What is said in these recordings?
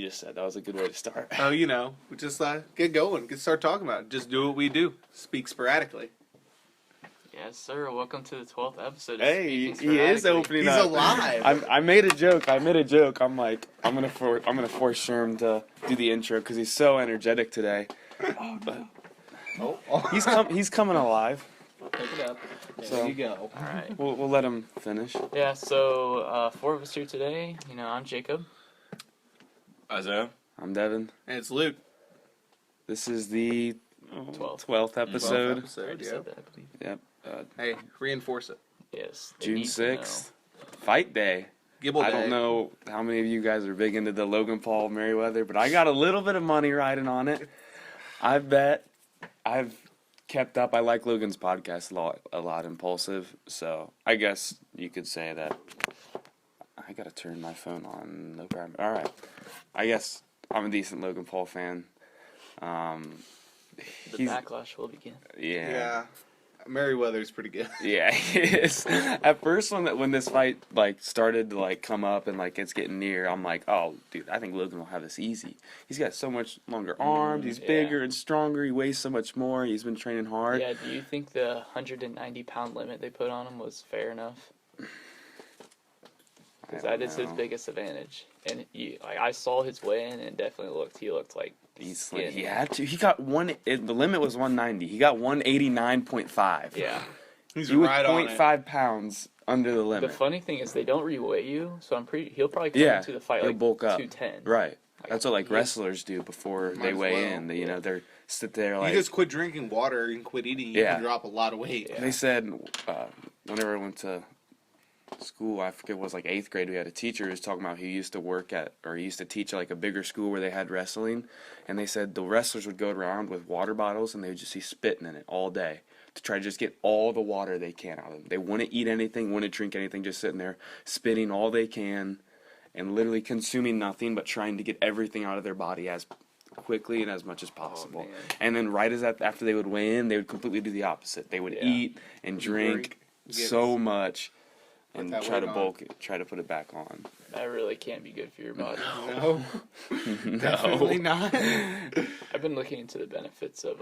you just said. That was a good way to start. Oh, we just get going, start talking about it. Just do what we do. Speak sporadically. Yes, sir. Welcome to the 12th episode of Hey, Speaking he is Sporadically. opening He's up. alive. I made a joke. I'm like, I'm gonna force Sherm to do the intro because he's so energetic today. But he's coming alive. Pick it up. There So- you go. All right. We'll let him finish. Yeah, so 4 of us here today. I'm Jacob. Isaiah. I'm Devin. And it's Luke. This is the 12th. episode. I already said that, I believe. Yep. Hey, reinforce it. Yes. they June need to know. 6th. Fight day. Gibble I day. don't know how many of you guys are big into the Logan Paul Merriweather, but I got a little bit of money riding on it. I bet I've kept up. I like Logan's podcast a lot, Impulsive. So I guess you could say that. I gotta turn my phone on. No problem. All right. I guess I'm a decent Logan Paul fan. The He's- backlash will begin. Yeah. Merriweather's pretty good. Yeah, he is. At first, when this fight started to come up and it's getting near, I'm like, oh, dude, I think Logan will have this easy. He's got so much longer arms. He's yeah. bigger and stronger. He weighs so much more. He's been training hard. Yeah, do you think the 190-pound limit they put on him was fair enough? Because that is his biggest advantage. And I saw his weigh-in and definitely he looked like skinny. He had to. He got the limit was 190. He got 189.5. Yeah. He's He was right on it. 0.5 pounds under the The limit. funny thing is they don't re-weigh you, so he'll probably come Yeah, into the fight he'll bulk up. 210. Right. That's what he's- wrestlers do before Might they as weigh well. in. They, they're sit there You just quit drinking water and quit eating, you Yeah. can drop a lot of weight. Yeah. They said whenever I went to school, I forget it was 8th grade, we had a teacher who was talking about he used to teach a bigger school where they had wrestling, and they said the wrestlers would go around with water bottles and they would just be spitting in it all day to try to just get all the water they can out of them. They wouldn't eat anything, wouldn't drink anything, just sitting there spitting all they can and literally consuming nothing but trying to get everything out of their body as quickly and as much as possible. man. And then after they would weigh in, they would completely do the opposite. They would Yeah. eat and drink so much and that try to weight on. try to put it back on. That really can't be good for your body. No, definitely not. I've been looking into the benefits of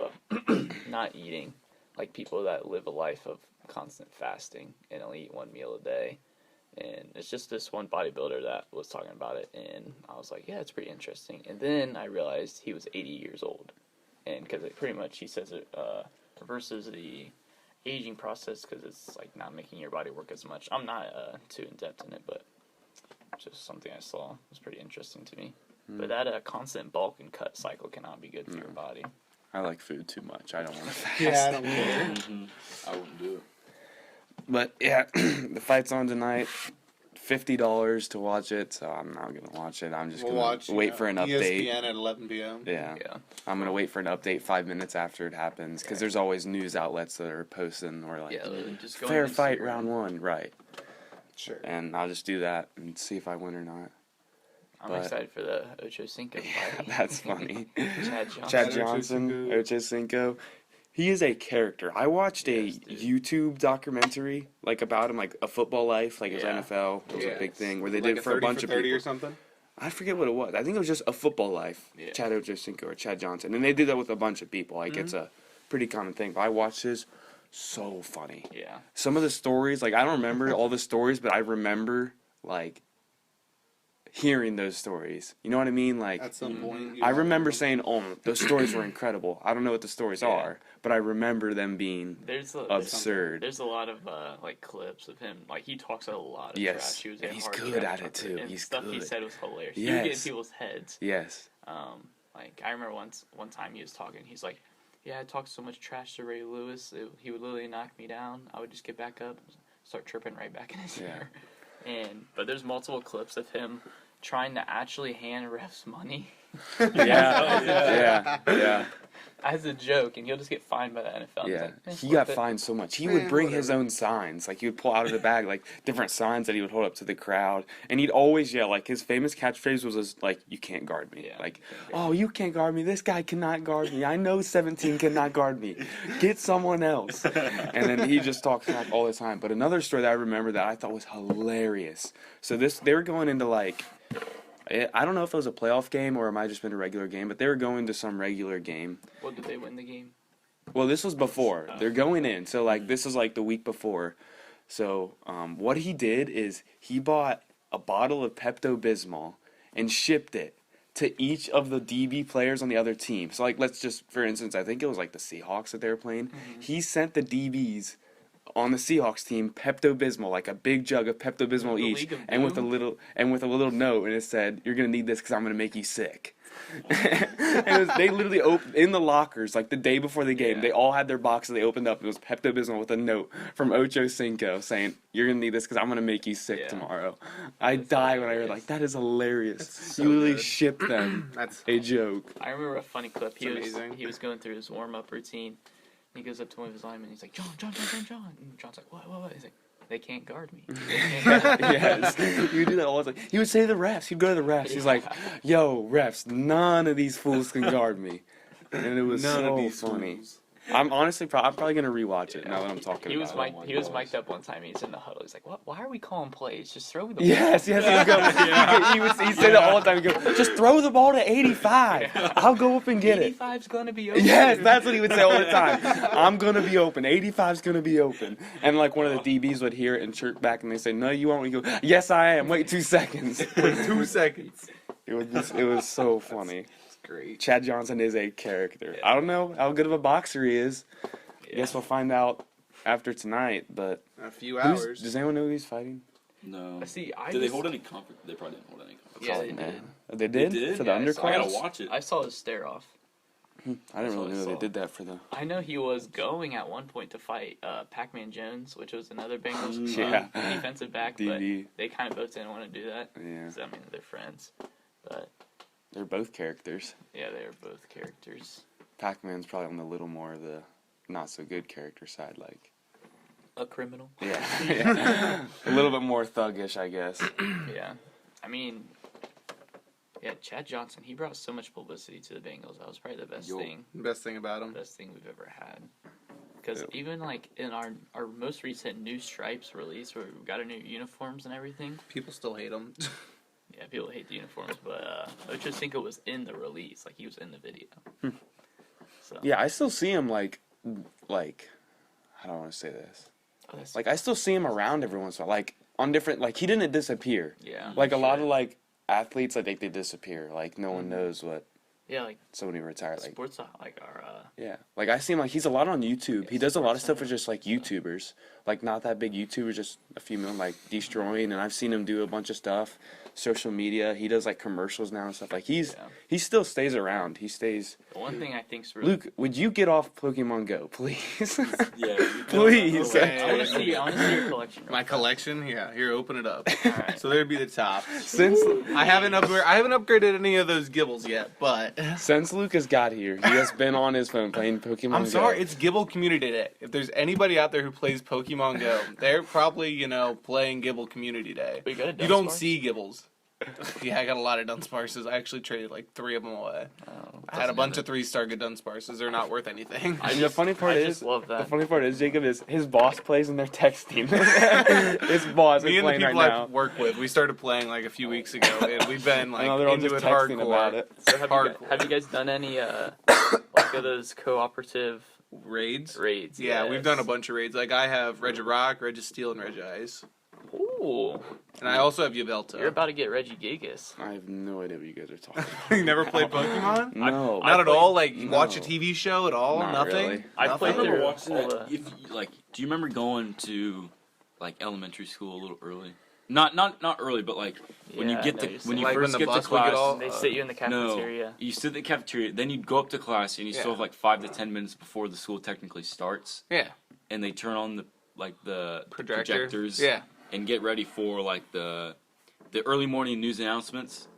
not eating, like people that live a life of constant fasting and only eat one meal a day. And it's just this one bodybuilder that was talking about it, and I was like, yeah, it's pretty interesting. And then I realized he was 80 years old, and because pretty much he says it reverses the aging process because it's not making your body work as much. I'm not too in depth in it, but just something I saw was pretty interesting to me. But that constant bulk and cut cycle cannot be good for your body. I like food too much. I don't want to fast. Yeah, I don't care. I wouldn't do it. But yeah, the fight's on tonight. $50 to watch it, so I'm not gonna watch it. I'm just We'll gonna watch wait for an update. ESPN at 11 p.m. Yeah. Yeah. I'm gonna wait for an update 5 minutes after it happens because there's always news outlets that are posting or Yeah, literally just go fair on fight Instagram. round 1, right? Sure. And I'll just do that and see if I win or not. I'm But- excited for the Ocho Cinco fight. That's funny. Chad Johnson. Chad Ocho Johnson, Cinco. Ocho Cinco. He is a character. I watched a Yes, dude. YouTube documentary about him, a football life, his Yeah. NFL. It was a big Yes. thing where they Like did it for a 30 bunch for of 30 people. or something. I forget what it was. I think it was just a football life. Yeah. Chad Ochocinco or Chad Johnson, and they did that with a bunch of people. It's a pretty common thing. But I watched his. So funny. Yeah. Some of the stories, I don't remember all the stories, but I remember hearing those stories. You know what I mean? At some point. you I know, remember saying, "Oh, those stories were incredible." I don't know what the stories Yeah. are, but I remember them being There's absurd. There's a lot of clips of him. He talks a lot of Yes. trash. He was And a he's hard good trash at it, talker, too. And He's stuff he good. said was hilarious. He would get in Yes. people's heads. Yes. I remember one time he was talking. He's like, "Yeah, I talked so much trash to Ray Lewis. He would literally knock me down. I would just get back up, start tripping right back in his Yeah. ear." But there's multiple clips of him trying to actually hand refs money Yeah. as a joke, and he'll just get fined by the NFL. And Yeah, it's he worth got it. fined so much. He would bring his own signs. He would pull out of the bag different signs that he would hold up to the crowd, and he'd always yell. His famous catchphrase was "You can't guard me." Yeah. "Oh, you can't guard me. This guy cannot guard me. I know 17 cannot guard me. Get someone else." And then he just talks smack all the time. But another story that I remember that I thought was hilarious. So they were going into I don't know if it was a playoff game or it might have just been a regular game, but they were going to some regular game. What did they win the game? Well, this was before. They're going in. So, like, this is, like, the week before. So, what he did is he bought a bottle of Pepto-Bismol and shipped it to each of the DB players on the other team. So, like, let's just, for instance, I think it was, like, the Seahawks that they were playing. Mm-hmm. He sent the DBs on the Seahawks team Pepto-Bismol, like a big jug of Pepto-Bismol The each, League of and with a Doom? little note, and it said, "You're gonna need this because I'm gonna make you sick." And they literally opened in the lockers like the day before the game. Yeah. They all had their boxes. They opened up. It was Pepto-Bismol with a note from Ocho Cinco saying, "You're gonna need this because I'm gonna make you sick Yeah. tomorrow." I That's died when I heard hilarious. like that is hilarious. so you literally good. shipped them That's a joke. I remember a funny clip. It's amazing. He was going through his warm up routine. He goes up to one of his linemen. He's like, John. And John's like, what? He's like, they can't guard me. They can't guard me. Yes, he would do that all the time. He would say to the refs. He'd go to the refs. He's like, "Yo, refs, none of these fools can guard me," and it was none so of these funny. fools. I'm honestly, I'm probably gonna rewatch it now that I'm talking He was about it. mic'd. He was mic'd up one time. He's in the huddle. He's like, "What? Why are we calling plays? Just throw the Yes, he would go. He'd say that all the time. He'd go, "Just throw the ball to 85. I'll go up and get it." 85's gonna be open." Yes, that's what he would say all the time. "I'm gonna be open. 85's gonna be open." And like one of the DBs would hear it and chirp back, and they say, "No, you won't." We go, "Yes, I am. Wait 2 seconds." 2 seconds. It was so funny. It's great. Chad Johnson is a character. I don't know how good of a boxer he is. I guess we'll find out after tonight. But In a few hours. does anyone know who he's fighting? No. See, Did they hold any conference? They probably didn't hold any conference. Yeah, Probably they not. did. They did? They did? For the Yeah, I saw- I underclass? gotta watch it. I saw his stare off. I didn't really That's what I know they saw. did that for the. I know he was going at one point to fight Pac-Man Jones, which was another Bengals Yeah. defensive back, DB. but they kind of both didn't want to do that. Yeah. So, I mean, they're friends. But, They're both characters. yeah, they're both characters. Pac-Man's probably on the little more of the not so good character side, like. A criminal. Yeah. Yeah. A little bit more thuggish, I guess. Yeah. I mean, yeah, Chad Johnson, he brought so much publicity to the Bengals. That was probably the best thing. Best thing about him. Best thing we've ever had. Because Yep. even like in our most recent new stripes release, where we got our new uniforms and everything. People still hate him. Yeah, people hate the uniforms, but Ocho Cinco was in the release, like he was in the video. So Yeah, I still see him like, how do I want to say this? oh, that's, Like, I still see him around every once in a while, like on different. Like, he didn't disappear. yeah, Like a lot sure. of like athletes, I think they disappear. Like no one knows what yeah, like somebody retired. Like sports, like our yeah, like I see him like he's a lot on YouTube. He does a lot of stuff with just like YouTubers, like not that big YouTubers, just a few million, like destroying. And I've seen him do a bunch of stuff, social media. He does like commercials now and stuff. Like he still stays around. He stays. the one thing I think's really Luke, would you get off Pokemon Go, please? Yeah. Please. I want to see your collection. My collection? Yeah, here, open it up. Alright. So there'd be the top. Since I haven't upgraded any of those Gibbles yet, but since Lucas got here, he has been on his phone playing Pokemon I'm Go. sorry, it's Gibble Community Day. If there's anybody out there who plays Pokemon Go, they're probably, playing Gibble Community Day. We got a You don't Dunsparce? see Gibbles. Yeah, I got a lot of Dunsparces. I actually traded like 3 of them away. Oh, I had a bunch of 3-star good Dunsparces. They're not worth anything. And the funny part I is, just love the that. funny part is, Jacob is his boss plays and they're texting. His boss Me is and the playing right people I now. work with, we started playing like a few weeks ago, and we've been like I know they're all into just it texting hardcore. about it. So Hardcore. have you guys done any like of those cooperative Raids? raids? Yeah, we've done a Yes. bunch of raids. Like I have Regirock, Registeel, and Regice. Ooh, And I also have Yveltal. you're about to get Reggie Gigas. I have no idea what you guys are talking You never played Pokemon? about. No. Not at played- all? Like, No. watch a TV show at all? Not Nothing? really. I Nothing? played I remember through watching all that. the- If like, do you remember going to like elementary school a little early? Not early, but like when you Yeah, get no, to you're when you Like when first the get to bus would get class. all- They sit you in the No, cafeteria. you sit in the cafeteria, then you'd go up to class, and you still Yeah. have like 5 to 10 minutes before the school technically starts, Yeah. and they turn on the Projector. projectors, Yeah. and get ready for like the early morning news announcements.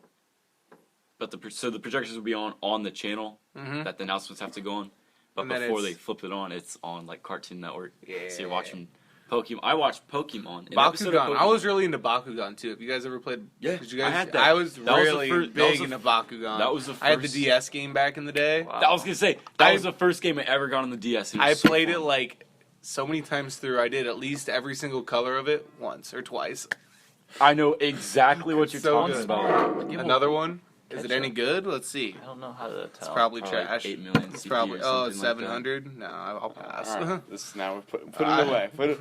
But so the projectors will be on the channel Mm-hmm. that the announcements have to go on. But And then before they it's- flip it on, it's on like Cartoon Network. Yeah. So you're watching Pokemon. I watched Pokemon. An episode of Bakugan. I was really into Bakugan too. Have you guys ever played? Yeah, Did you guys? I had that. I was That was the really fir- that big was the into f- Bakugan. that was the I had the first- DS game back in the day. Wow. I was gonna say that I- was the first game I ever got on the DS. It was I so played it fun. like so many times through. I did at least every single color of it once or twice. I know exactly what you're So talking good. about. Another one? Is it Ketchup. any good? Let's see. I don't know how to It's tell. probably Probably trash. 8 million It's CP probably or it's something like that. 700. No, I'll pass. All right, this now we're putting it away. Put it,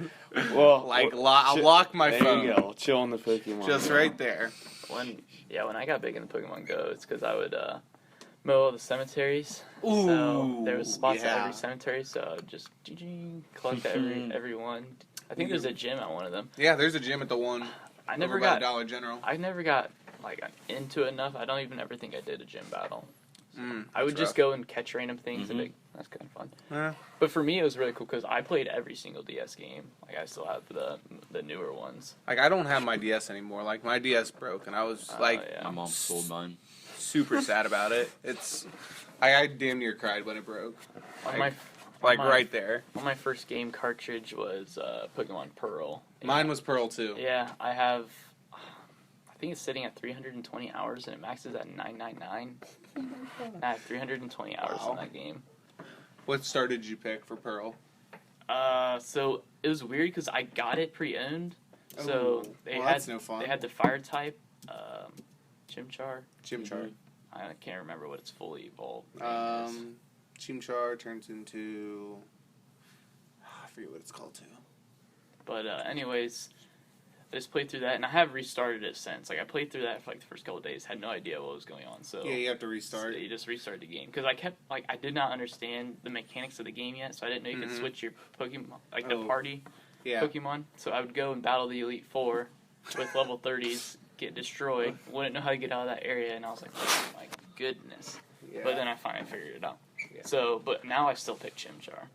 well, Like well, I'll lock my there phone. you go. Chill on the Pokemon. Just right there. When I got big into Pokemon Go, it's because I would mow all the cemeteries. So Ooh, there was spots yeah. at every cemetery, so I would just collect every one. I think there's a gym at one of them. Yeah, there's a gym at the one. I never over by got Dollar General. I never got like into it enough. I don't even ever think I did a gym battle. I would that's just go and catch random things and that's kind of fun. Yeah. But for me, it was really cool because I played every single DS game. Like I still have the newer ones. Like I don't have my DS anymore. Like my DS broke, and I was like yeah. My mom sold mine. super sad about it. I damn near cried when it broke. On Like, my right there. on my first game cartridge was Pokemon Pearl. Mine was Pearl too. Yeah, I have. I think it's sitting at 320 hours and it maxes at 999. I have 320 hours Wow. in that game. What star did you pick for Pearl? So it was weird because I got it pre-owned. So Ooh, they well, had that's no fun. they had the fire type, Chimchar. Chimchar. I can't remember what its fully evolved name is. Chimchar turns into I forget what it's called too. But anyways, I just played through that, and I have restarted it since. Like I played through that for like the first couple of days, had no idea what was going on. So Yeah, you have to restart. So you just restart the game because I did not understand the mechanics of the game yet, so I didn't know you could switch your Pokemon, like the party Yeah. Pokemon. So I would go and battle the Elite Four with level 30s, get destroyed, wouldn't know how to get out of that area, and I was like, oh my goodness. Yeah. But then I finally figured it out. Yeah. So, but now I still pick Chimchar.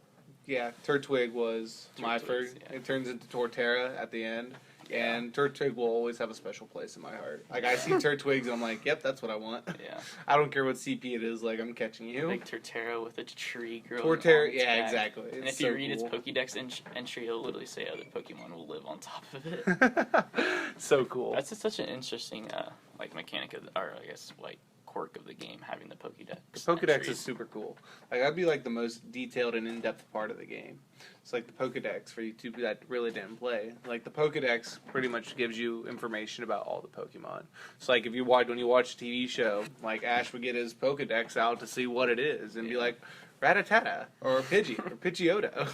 Yeah, Turtwig was my Turtwig's, first. yeah. It turns into Torterra at the end. Yeah. And Turtwig will always have a special place in my heart. Like, I see Turtwigs and I'm like, yep, that's what I want. Yeah. I don't care what CP it is, like, I'm catching you. Big Torterra with a tree growing Torterra, on its yeah, back. exactly. And It's if you so read cool. its Pokédex entry, it'll literally say other Pokemon will live on top of it. So cool. That's just such an interesting, like, mechanic of, or I guess, like, quirk of the game, having the Pokédex. The Pokedex entries. is super cool. Like, that'd be, like, the most detailed and in-depth part of the game. It's like the Pokedex for you two that really didn't play. Like, the Pokedex pretty much gives you information about all the Pokemon. So, like, if you watch, when you watch a TV show, like, Ash would get his Pokedex out to see what it is and be like, Rattata, or Pidgey, or Pidgeotto.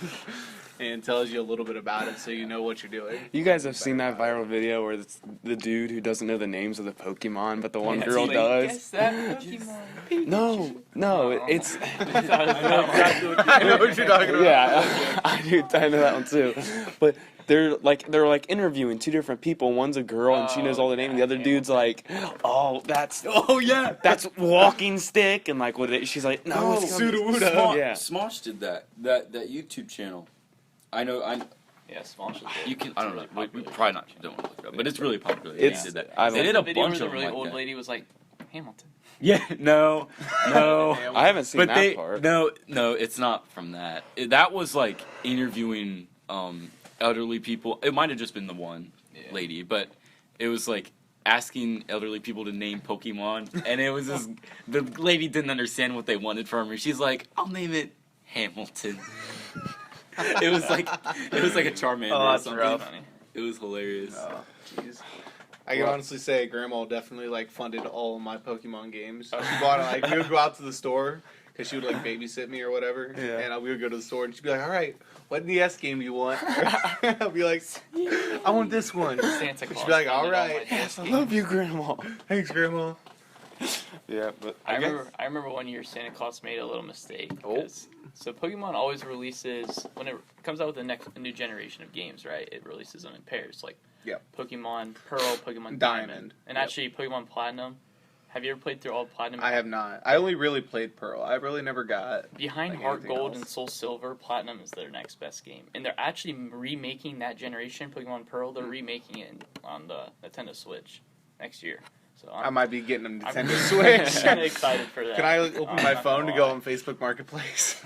And tells you a little bit about it so you know what you're doing. You guys have seen that viral video where it's the dude who doesn't know the names of the Pokemon, but the one girl does? Guess that Pokemon. No, it's. I know what you're talking about. Yeah, I know that one too. But they're like interviewing two different people. One's a girl and she knows all the names. And the other dude's like, oh, that's walking stick, and like what? She's like, no, it's Sudowoodo. Yeah. Smosh did that YouTube channel. I know. Yeah, small shit. You can. I don't know. We probably not. Don't want to look it up, but it's really popular. It's- They did that. I They don't- did a video bunch where of the them really like old that. lady was like, Hamilton. Yeah. No. I haven't seen But that part. no, it's not from that. That was like interviewing elderly people. It might have just been the one lady, but it was like asking elderly people to name Pokemon, and it was this. The lady didn't understand what they wanted from her. She's like, "I'll name it Hamilton." it was like a Charmander Oh, or that's something. rough. It was hilarious. Oh, jeez. I can honestly say Grandma definitely like funded all of my Pokemon games. She bought like we would go out to the store because she would like babysit me or whatever, Yeah. and we would go to the store and she'd be like, "All right, what NES game do you want?" I'll be like, "I want this one." Santa Claus. She'd be like, funded "All my right, DS I games. love you, Grandma. thanks, Grandma." Yeah, but I remember one year Santa Claus made a little mistake. Oh. So Pokemon always releases when it comes out with a new generation of games, right? It releases them in pairs, like Yep. Pokemon Pearl, Pokemon Diamond. and Yep. actually Pokemon Platinum. Have you ever played through all Platinum? I have not. I only really played Pearl. I really never got. Behind like Heart anything Gold else. and Soul Silver, Platinum is their next best game, and they're actually remaking that generation, Pokemon Pearl. They're remaking it on the Nintendo Switch next year. So I might be getting a I'm Nintendo Switch. kind of excited for that. Can I open I'm my not phone to gonna go lie. on Facebook Marketplace?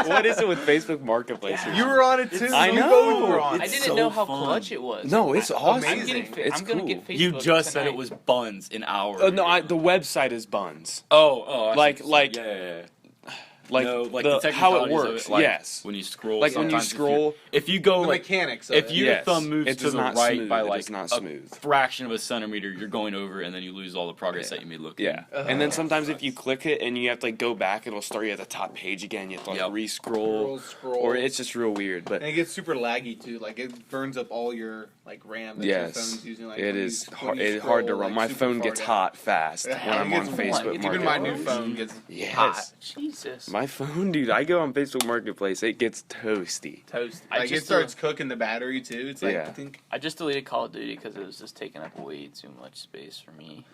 what is it with Facebook Marketplace? You were on it too. I We know. both were on I it. didn't so know how fun. clutch it was. No, it's awesome. I'm getting. It's I'm gonna cool. get Facebook. You just said it tonight. was buns an hour. No, the website is Buns. Oh, I see Like- what you're like- saying. Yeah. like, no, like the, the how it technicalities of works. it, like, yes. when you scroll, Like when you sometimes scroll, if you go The like mechanics of if it. your Yes, thumb moves it to does the not right smooth. by It like is not a smooth. fraction of a centimeter, you're going over, and then you lose all the progress Yeah. that you made looking. Yeah, and then Ugh. sometimes if you click it and you have to like go back, it'll start you at the top page again. You have to like Yep. re-scroll, Scroll. or it's just real weird. But And it gets super laggy too. Like it burns up all your like RAM that your yes, phone's using. Like it when is you, hard. when you It's hard to scroll, run. like, My super phone far gets down. hot fast Yeah, when it I'm on gets Facebook warm. Even my new Marketplace. phone gets Yes. hot. Jesus. My phone, dude. I go on Facebook Marketplace. It gets toasty. Toast. I Like it just starts cooking the battery too. It's like Yeah. I think I just deleted Call of Duty because it was just taking up way too much space for me.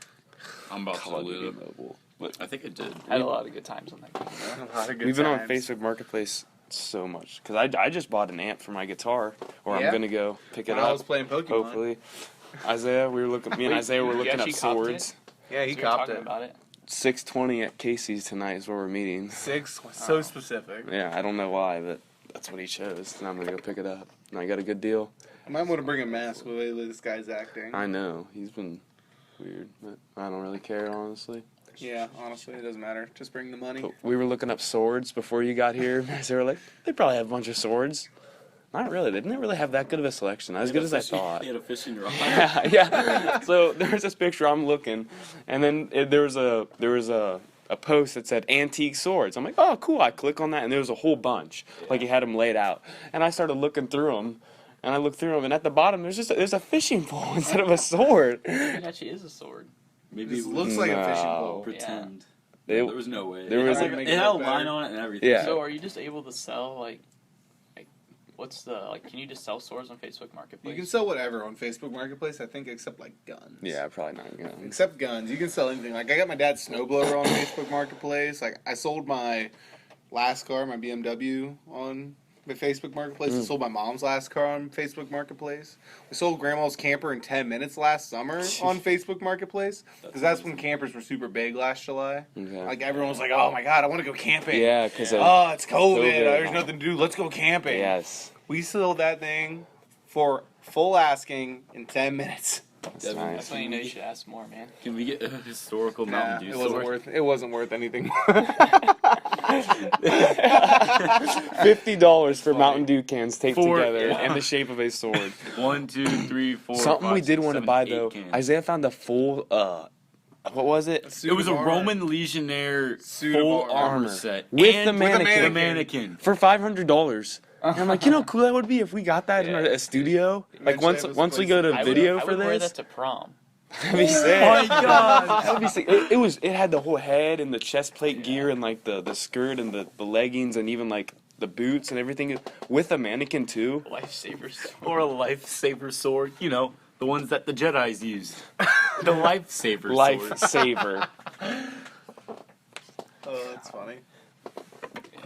I'm about Call to of Duty delete it. Mobile. But I think it did. I had a lot of good times on that game. a lot of good we've been on times. Facebook Marketplace so much because I just bought an amp for my guitar, or Yeah? I'm gonna go pick it When I up. was playing Pokemon. Hopefully, Isaiah, we were looking. Me and Wait, Isaiah were you looking up actually copped it? swords. Yeah, he We were copped talking it. about it. 6:20 at Casey's tonight is where we're meeting. So specific. Yeah, I don't know why, but that's what he chose, and I'm gonna go pick it up. And I got a good deal. I might want to bring a mask with the way this guy's acting. I know he's been weird, but I don't really care honestly. Yeah, honestly, it doesn't matter. Just bring the money. But we were looking up swords before you got here. They were like, they probably have a bunch of swords. Not really. They didn't really have that good of a selection. Not as good as I thought. You had a fishing rod. Yeah, yeah. So there's this picture. I'm looking, and then there was a post that said antique swords. I'm like, oh, cool. I click on that, and there was a whole bunch. Like he had them laid out, and I started looking through them, and I looked through them, and at the bottom there's a fishing pole instead of a sword. It actually is a sword. Maybe This it looks was like a fishing No. pole. pretend. It- There was no way. there was it a- had, Make it it had a look line better. on it and everything. Yeah. So are you just able to sell like what's the like? Can you just sell swords on Facebook Marketplace? You can sell whatever on Facebook Marketplace, I think, except like guns. Yeah, probably not gonna. Except guns. You can sell anything. Like I got my dad's snowblower on Facebook Marketplace. Like I sold my last car, my BMW, on the Facebook Marketplace. I sold my mom's last car on Facebook Marketplace. We sold grandma's camper in 10 minutes last summer on Facebook Marketplace. Because that's when campers were super big last July. Okay. Like everyone was like, oh my god, I want to go camping. Yeah, because Oh, it's COVID. COVID. There's nothing to do. Let's go camping. yes, We sold that thing for full asking in 10 minutes. that's Devin, nice. That's when you know you should ask more, man. Can we get a historical Mountain Dew it wasn't sword? worth. It wasn't worth anything. $50 for Mountain Dew cans taped For- together yeah. in the shape of a sword. 1, 2, 3, 4. Something 5, we did 6, want to 7, buy 8 though. cans. Isaiah found a full what was it? It was a Roman Legionnaire Suit of full armor. armor set With and the mannequin. The mannequin. For $500. And I'm like, you know how cool that would be if we got that in a studio? Like Eventually once we have go this to I video would, for I would wear this, that to prom. that'd be sick. Oh my god! That would be sick. It had the whole head and the chest plate gear and like the skirt and the leggings and even like the boots and everything with a mannequin too. Lifesavers. Or a lifesaver sword. You know, the ones that the Jedis used. The lifesaver sword. Lifesaver. Oh, that's funny.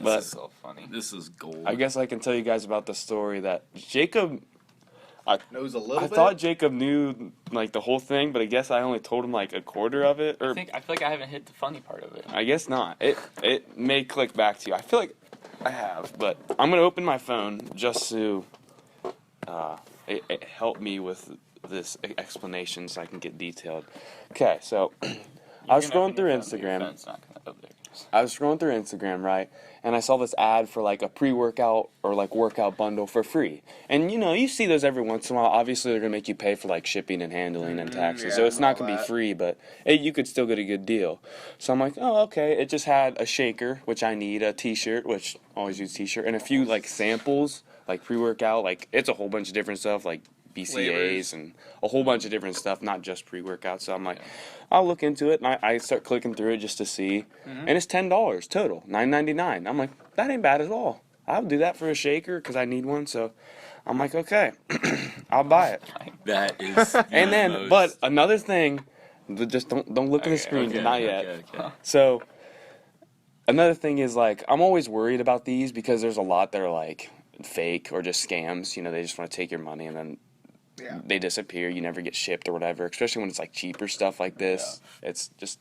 But- This is so funny. This is gold. I guess I can tell you guys about the story that Jacob. Knows a little I bit. thought Jacob knew like the whole thing, but I guess I only told him like a quarter of it, or I feel like I haven't hit the funny part of it. I guess not. It may click back to you. I feel like I have, but I'm gonna open my phone just to it help me with this explanation so I can get detailed. Okay, so I was scrolling through Instagram. I was scrolling through Instagram, right, and I saw this ad for like a pre-workout or like workout bundle for free. And you know, you see those every once in a while. Obviously, they're gonna make you pay for like shipping and handling and taxes, so yeah, it's not all gonna be that. free, but you could still get a good deal. So I'm like, oh, okay. It just had a shaker, which I need, a T-shirt, which I always use T-shirt, and a few like samples, like pre-workout. Like it's a whole bunch of different stuff, like BCAAs Flavors. and a whole bunch of different stuff, not just pre-workout. So I'm like, I'll look into it, and I start clicking through it just to see, and it's $10 total, $9.99. I'm like, that ain't bad at all. I'll do that for a shaker because I need one. So I'm like, okay, I'll buy it. That is. And the then, most- but another thing, just don't look at the screen, not yet. So another thing is like I'm always worried about these because there's a lot that are like fake or just scams. You know, they just want to take your money and then Yeah. they disappear. You never get shipped or whatever. Especially when it's like cheaper stuff like this. It's just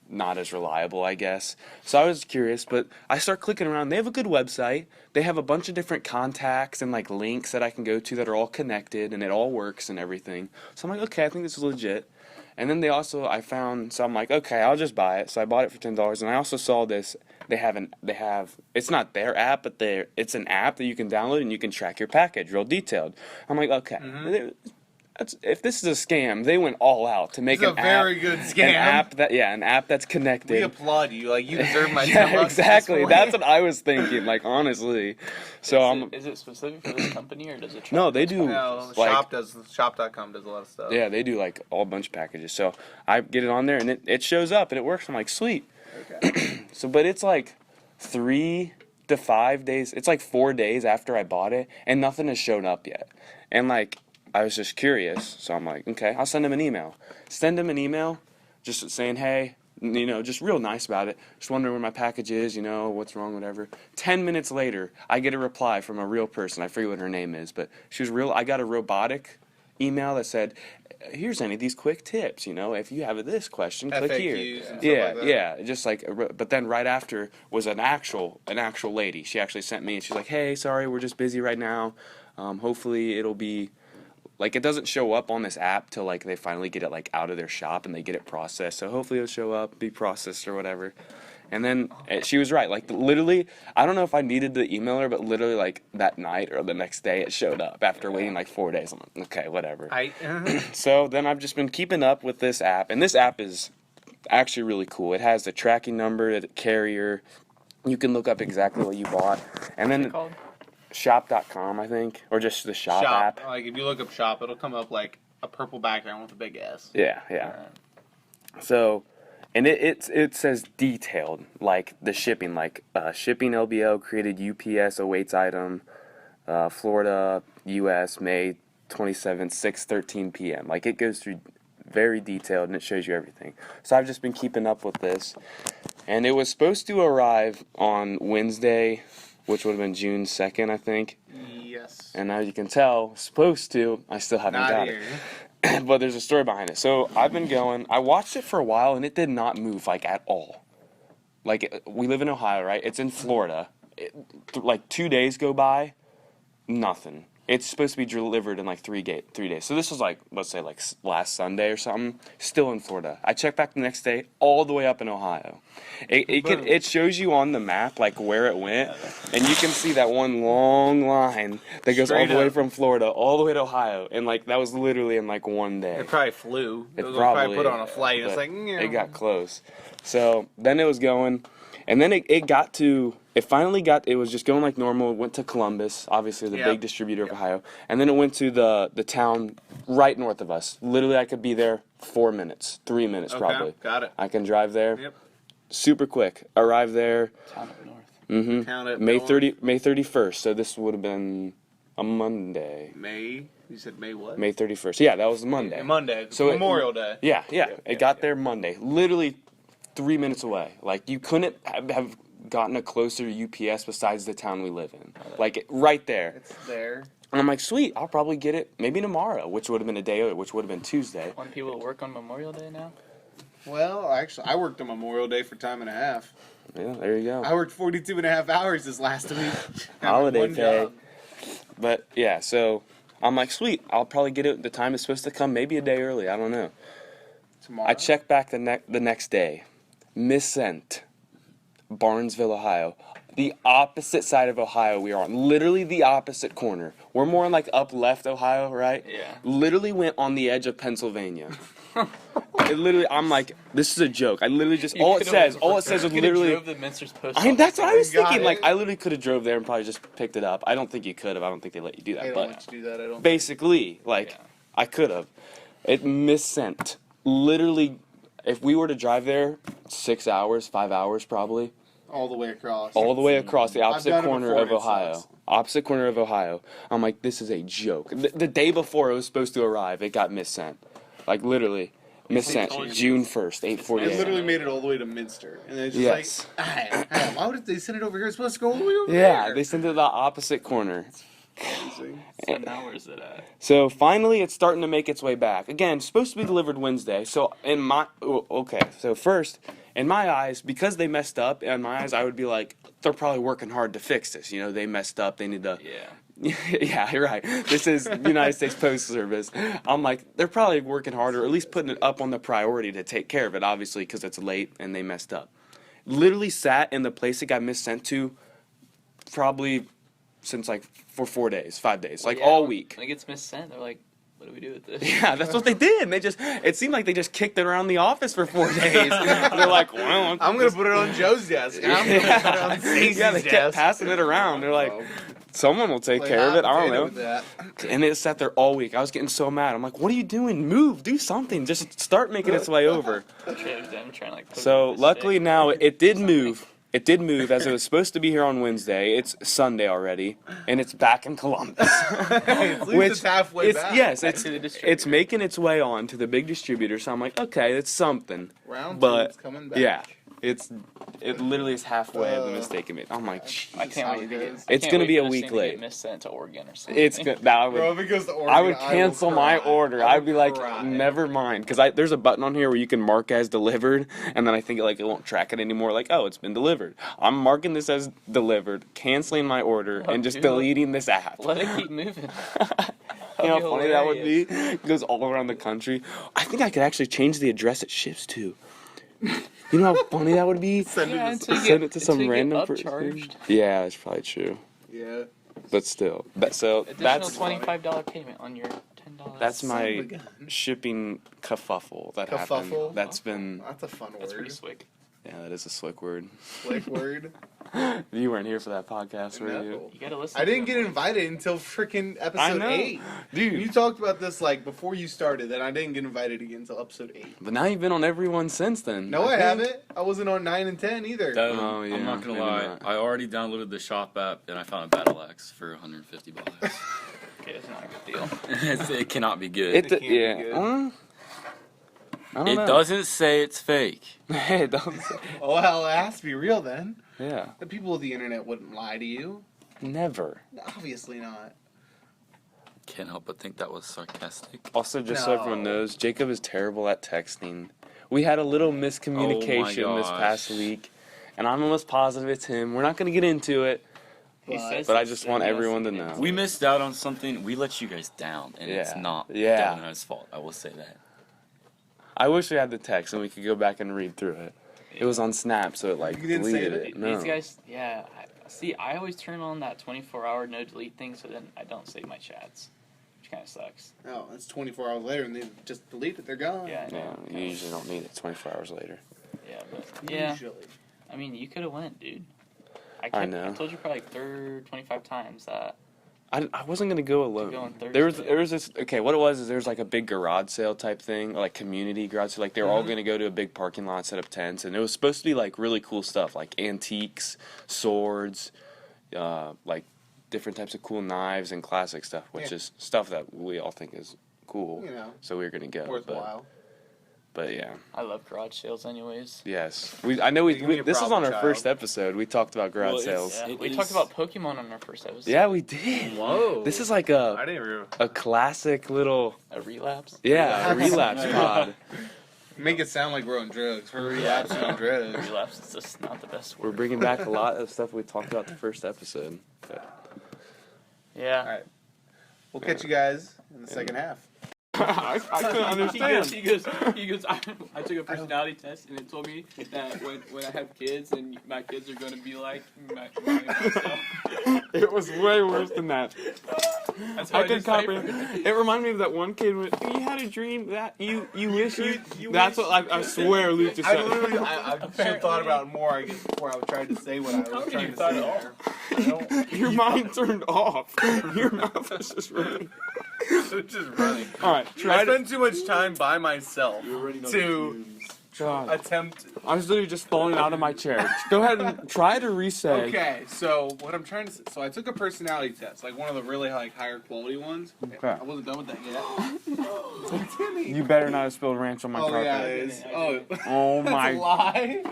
not as reliable, I guess. So I was curious, but I start clicking around. They have a good website. They have a bunch of different contacts and like links that I can go to that are all connected and it all works and everything. So I'm like, okay, I think this is legit. And then so I'm like, okay, I'll just buy it. So I bought it for $10. And I also saw this. It's not their app, but it's an app that you can download and you can track your package real detailed. I'm like, okay. If this is a scam, they went all out to make It's a very good scam. An app that's connected. We applaud you. Like, you deserve my $10 Yeah, at this exactly. point. That's what I was thinking. Like, honestly. So Is it specific for this company or does it? No, they do. No, like, shop.com does a lot of stuff. Yeah, they do like all bunch of packages. So I get it on there and it shows up and it works. I'm like, sweet. Okay. So, but it's like 3 to 5 days. It's like 4 days after I bought it and nothing has shown up yet. And like, I was just curious. So I'm like, okay, I'll send him an email. Send him an email just saying, hey, just real nice about it. Just wondering where my package is, what's wrong, whatever. 10 minutes later, I get a reply from a real person. I forget what her name is, but she was real. I got a robotic email that said, here's any of these quick tips, if you have this question, click FAQs here. and stuff Yeah, like that. yeah, just like, but then right after was an actual lady. She actually sent me and she's like, hey, sorry, we're just busy right now. Hopefully it'll be, like, it doesn't show up on this app till like they finally get it like out of their shop and they get it processed. So hopefully it'll show up, be processed or whatever. And then she was right. Like, literally, I don't know if I needed to email her, but literally like that night or the next day it showed up after waiting like 4 days. I'm like, okay, whatever. So then I've just been keeping up with this app, and this app is actually really cool. It has the tracking number, the carrier. You can look up exactly what you bought, and then Called? shop.com, I think, or just the shop app. Like, if you look up shop, it'll come up like a purple background with a big S. Yeah. So, and it says detailed, like the shipping, like shipping LBO created UPS awaits item, Florida, U.S., May 27th, 6:13 p.m. Like, it goes through very detailed and it shows you everything. So I've just been keeping up with this, and it was supposed to arrive on Wednesday, which would have been June 2nd, I think. Yes. And as you can tell, supposed to, I still haven't Not got here. it. But there's a story behind it. So I've been going, I watched it for a while and it did not move, like, at all. Like, we live in Ohio, right? It's in Florida. Like 2 days go by, nothing. It's supposed to be delivered in like 3 days. So this was like, let's say like last Sunday or something, still in Florida. I checked back the next day, all the way up in Ohio. It shows you on the map like where it went, and you can see that one long line that goes all Straight the way up. from Florida all the way to Ohio, and like that was literally in like 1 day. It probably flew. It was probably put on a flight. It's but like, it got close. So then it was going, and then it was just going like normal. It went to Columbus, obviously the big distributor of Ohio, and then it went to the town right north of us. Literally, I could be there 4 minutes, 3 minutes probably. Got it. I can drive there. Yep. Super quick. Arrive there. Town up north. Mm-hmm. Town up May north. 31st. So this would have been a Monday. You said May what? May 31st. Yeah, that was Monday. Monday. So Memorial Day. Yeah. It got there Monday. Literally 3 minutes away. Like, you couldn't have gotten a closer UPS besides the town we live in. Like, right there. It's there. And I'm like, sweet, I'll probably get it maybe tomorrow, which would have been a day, which would have been Tuesday. Want people to work on Memorial Day now? Well, actually, I worked on Memorial Day for time and a half. Yeah, there you go. I worked 42 and a half hours this last week. Holiday One pay. job. But, yeah, so I'm like, sweet, I'll probably get it. The time is supposed to come maybe a day early. I don't know. Tomorrow. I checked back the next day. Missent. Barnesville, Ohio. The opposite side of Ohio we are on. Literally the opposite corner. We're more in like up left Ohio, right? Yeah. Literally went on the edge of Pennsylvania. I'm like, this is a joke. I literally just, all it says is literally. Drove the Minster's Post That's what I was Got thinking. it. Like, I literally could have drove there and probably just picked it up. I don't think you could have. I don't think they let you do that. They don't But let you do that, I don't basically, like, Yeah. I could have. It missent. Literally, if we were to drive there 6 hours, 5 hours probably, all the way across. all the way across the opposite done it corner before of and it Ohio. sucks. Opposite corner of Ohio. I'm like, this is a joke. The day before it was supposed to arrive, it got missent. Like, literally, missent. told you. June 1st, They 8:48. literally made it all the way to Minster. And it's just Yes. like, why would they send it over here? It's supposed to go all the way over Yeah, there. they sent it to the opposite corner. Amazing. So now where's it at? So finally, it's starting to make its way back. Again, it's supposed to be delivered Wednesday. So so first, in my eyes, because they messed up, in my eyes, I would be like, they're probably working hard to fix this. You know, they messed up. They need to. Yeah. Yeah, you're right. This is United States Postal Service. I'm like, they're probably working harder, or at least putting it up on the priority to take care of it, obviously, because it's late and they messed up. Literally sat in the place it got missent to probably since like for 4 days, 5 days, like all week. When it gets missent, they're like, what do we do with this? Yeah, that's what they did. It seemed like they just kicked it around the office for 4 days. They're like, well, I'm gonna put it on Joe's desk. I'm gonna put it on Stacy's yeah, they kept desk. passing it around. They're like, someone will take care of it. I don't know. And it sat there all week. I was getting so mad. I'm like, what are you doing? Move, do something. Just start making its way over. I'm trying to like. So luckily now it did move. It did move as it was supposed to be here on Wednesday. It's Sunday already, and it's back in Columbus. At least it's halfway back. Yes, it's making its way on to the big distributor. So I'm like, okay, it's something. Round but two's coming back. yeah, it literally is halfway of the mistake it made. I'm like, I can't wait to get. It's gonna be a week late. Missent to Oregon or something. It's good. Bro, if it goes to Oregon, I would cancel my order. I'd be like, cry. never mind, because there's a button on here where you can mark as delivered, and then I think it won't track it anymore. Like, oh, it's been delivered. I'm marking this as delivered, canceling my order, and just deleting this app. Let it keep moving. You know how funny that would be? It goes all around the country. I think I could actually change the address it ships to. You know how funny that would be? Send it to some random person. Yeah, that's probably true. Yeah. But still, that's $25 payment on your $10. That's my shipping kerfuffle that happened. Kerfuffle? That's been. That's a fun word. That's pretty slick. Yeah, that is a slick word. Slick word. You weren't here for that podcast, were you? You gotta listen. I didn't get invited until freaking episode 8. Dude. You talked about this like before you started, and I didn't get invited again until episode 8. But now you've been on every one since then. No, I haven't. I wasn't on 9 and 10 either. Oh, yeah, I'm not gonna maybe lie. not. I already downloaded the shop app and I found a battle axe for $150. Okay, it's not a good deal. It cannot be good. can't be Yeah. good. I don't It know. doesn't say it's fake. It doesn't. Oh, well, it has to be real then. Yeah. The people of the internet wouldn't lie to you. Never. Obviously not. Can't help but think that was sarcastic. Also, just so everyone No. knows, Jacob is terrible at texting. We had a little miscommunication this gosh. past week, and I'm almost positive it's him. We're not going to get into it, but I just want everyone to know. We missed out on something. We let you guys down, and it's Yeah. not Yeah. Domino's fault. I will say that. I wish we had the text and we could go back and read through it. It was on Snap, so it You didn't deleted save it. it? No. These guys, yeah. See, I always turn on that 24-hour no delete thing, so then I don't save my chats, which kind of sucks. Oh, it's 24 hours later, and they just delete it. They're gone. Yeah, I Yeah, know. you usually don't need it 24 hours later. Yeah, but yeah. Usually. I mean, you could have went, dude. I know. I told you probably like 25 times that. I wasn't gonna go alone. go on There was Thursday. this. Okay, what it was is there was like a big garage sale type thing, or like community garage sale. Like they were all gonna go to a big parking lot, set up tents, and it was supposed to be like really cool stuff, like antiques, swords, like different types of cool knives and classic stuff, which is stuff that we all think is cool. You know, So we were gonna go. worthwhile. But yeah, I love garage sales, anyways. yes. I know You're gonna be a this is on problem our first child. episode. We talked about garage Well, sales. Yeah, It we is- talked about Pokemon on our first episode. Yeah, we did. Whoa. This is like I didn't remember. a classic little A relapse. a relapse pod. Make it sound like we're on drugs. We're relapsing on drugs. Relapse is just not the best We're word. bringing back a lot of stuff we talked about the first episode. Yeah. Alright. We'll catch you guys in the second half. I couldn't He goes, I took a personality test and it told me that when I have kids and my kids are going to be like myself. It was way worse than that. That's I could comprehend. It reminded me of that one kid when you had a dream that you wish you. That's what I swear Luke just I said. literally, I should have thought about it more, I guess, before I tried to say what I was trying to say there. I don't, Your mind turned off. Your mouth was just running. it's just running. All right, I try to. spend too much time by myself to God, attempt. I was literally just falling out of my chair. Go ahead and try to reset. Okay, so what I'm trying to say, so I took a personality test, like one of the really like higher quality ones. Okay. I wasn't done with that yet. Timmy. You better not have spilled ranch on my Oh carpet. yeah, it is. Oh, Oh that's a my lie.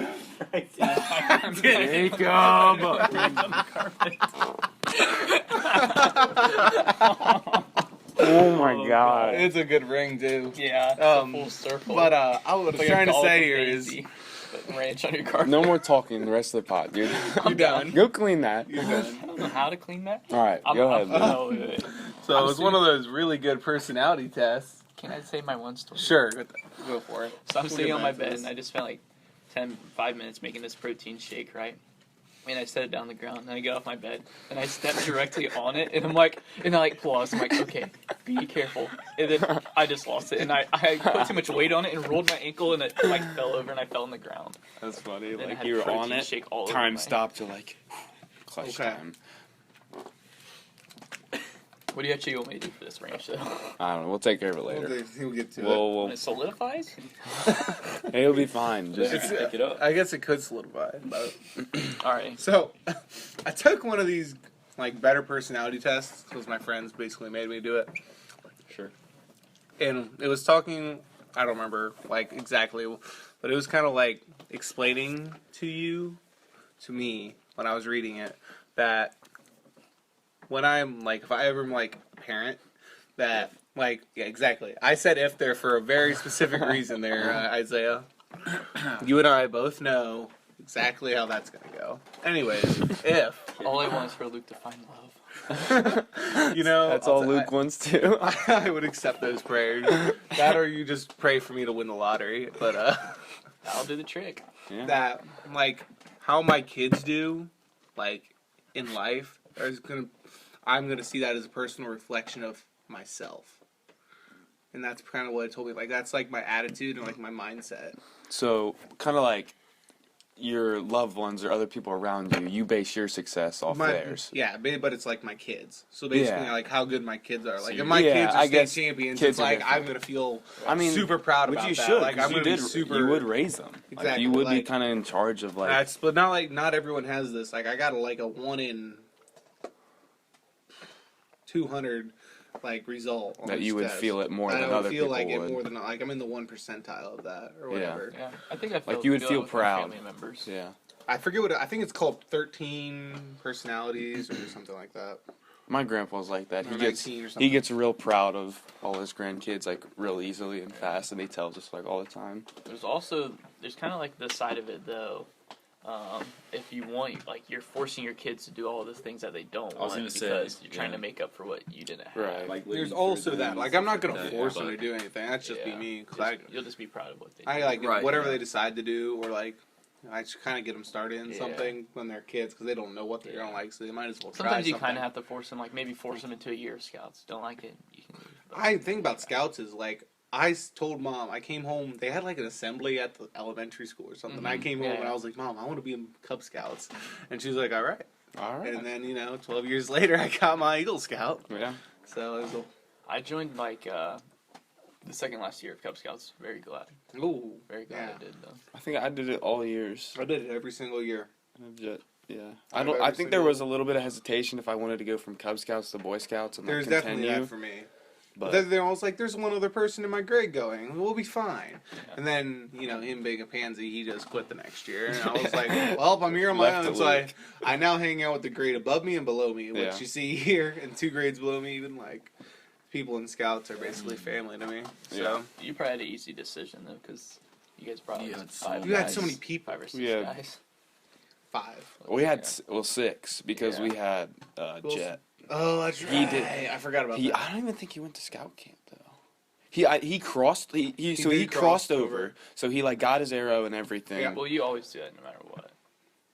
I'm kidding. Jacob. Oh my God. It's a good ring too. Yeah, it's Um, a full circle. But what I'm Like a trying to golf say here is, daisy. Put ranch on your carpet. No more talking the rest of the pod, dude. I'm done. Go clean that. You're done. I don't know how to clean that. All right, go ahead. Luke. No, wait, wait. So it was one of those really good personality tests. Can I say my one story? Sure, go for it. So I'm We'll sitting get on my back to bed this. and I just spent like 5 minutes making this protein shake, right? And I set it down on the ground and I get off my bed and I step directly on it and I'm like, and I like pause. I'm like, okay, be careful. And then I just lost it and I put too much weight on it and rolled my ankle and it like fell over and I fell on the ground. That's funny. And then I Like had you were protein on it. shake all over Time my- stopped. You're like, clutch Okay. time. What do you actually want me to do for this range though? I don't know. We'll take care of it later. We'll get to it. We'll When it solidifies? it'll be fine. Just Pick it up. I guess it could solidify. But Alright. so I took one of these like better personality tests because my friends basically made me do it, Sure. and it was talking. I don't remember like exactly, but it was kind of like explaining to me when I was reading it that when I'm like, if I ever am like a parent, that like, yeah, exactly. I said if there for a very specific reason there, Isaiah. You and I both know exactly how that's gonna go. Anyways, if All I want is for Luke to find love. you know, that's all Luke wants to. I would accept those prayers. That or you just pray for me to win the lottery. But That'll do the trick. Yeah. that like how my kids do, like in life, I'm gonna see that as a personal reflection of myself, and that's kind of what it told me. Like that's like my attitude and like my mindset. So, kind of like your loved ones or other people around you, you base your success off theirs. Yeah, but it's like my kids. So basically, Yeah. like how good my kids are. Like So if my yeah, kids I are state guess champions, kids it's are like different. I'm gonna feel I mean, super proud which about you that. should. Like 'cause I'm you gonna did. be super. You would raise them. Like, Exactly, you would be like- kind of in charge of like. That's but not everyone has this. Like I got like a 1 in 200 like result on That this you would test. feel it more And than I would other feel people like would. it more than like I'm in the 1 percentile of that or Yeah. whatever. Yeah. I think I feel you would good feel with my proud. family members. Yeah. I forget what I think it's called 13 personalities or something like that. My grandpa's like that. Or He gets 19 or he something. gets real proud of all his grandkids like real easily and fast, and he tells us like all the time. There's kind of like the side of it though. If you want, like, you're forcing your kids to do all the things that they don't I was want gonna say, because you're trying yeah. to make up for what you didn't have. Right. Like There's living also through that. them Like and I'm not stuff gonna like force that, them to but- do anything. That's just be Yeah. me because You'll just be proud of what they I do. like Right, whatever yeah. they decide to do or like. I just kind of get them started in Yeah. something when they're kids because they don't know what they're Yeah. gonna like, so they might as well try Sometimes you something. kind of have to force them, like maybe force them into a year of scouts. Don't like it, you can leave. But I think about scouts is like told mom I came home. They had like an assembly at the elementary school or something. I Mhm. came home and Yeah. I was like, "Mom, I want to be in Cub Scouts," and she was like, "All right." All right. And then 12 years later, I got my Eagle Scout. Yeah. So it was I joined like the second last year of Cub Scouts. Very glad. ooh, Very glad yeah. I did though. I think I did it all years. I did it every single year. Yeah. I I don't. have I every think there single- was a little bit of hesitation if I wanted to go from Cub Scouts to Boy Scouts and like, There's continue. definitely that for me. But But then I was like, "There's one other person in my grade going. We'll be fine." And then him being a pansy, he just quit the next year, and I was like, "Well, I'm here on my Left own." to So Luke. I now hang out with the grade above me and below me, which Yeah. you see here, and 2 grades below me. Even like people in scouts are basically family to me. So Yeah. You probably had an easy decision though, because you guys brought You like had 5 so You had guys, so many people. 5 or 6 Yeah. guys. 5. we had 6 because Yeah. we had Cool. Jet. Oh, that's right. He did- I forgot about He. that. I don't even think he went to scout camp though. He crossed. He did crossed cross over. over. So he like got his arrow and everything. Yeah. Well, you always do that no matter what.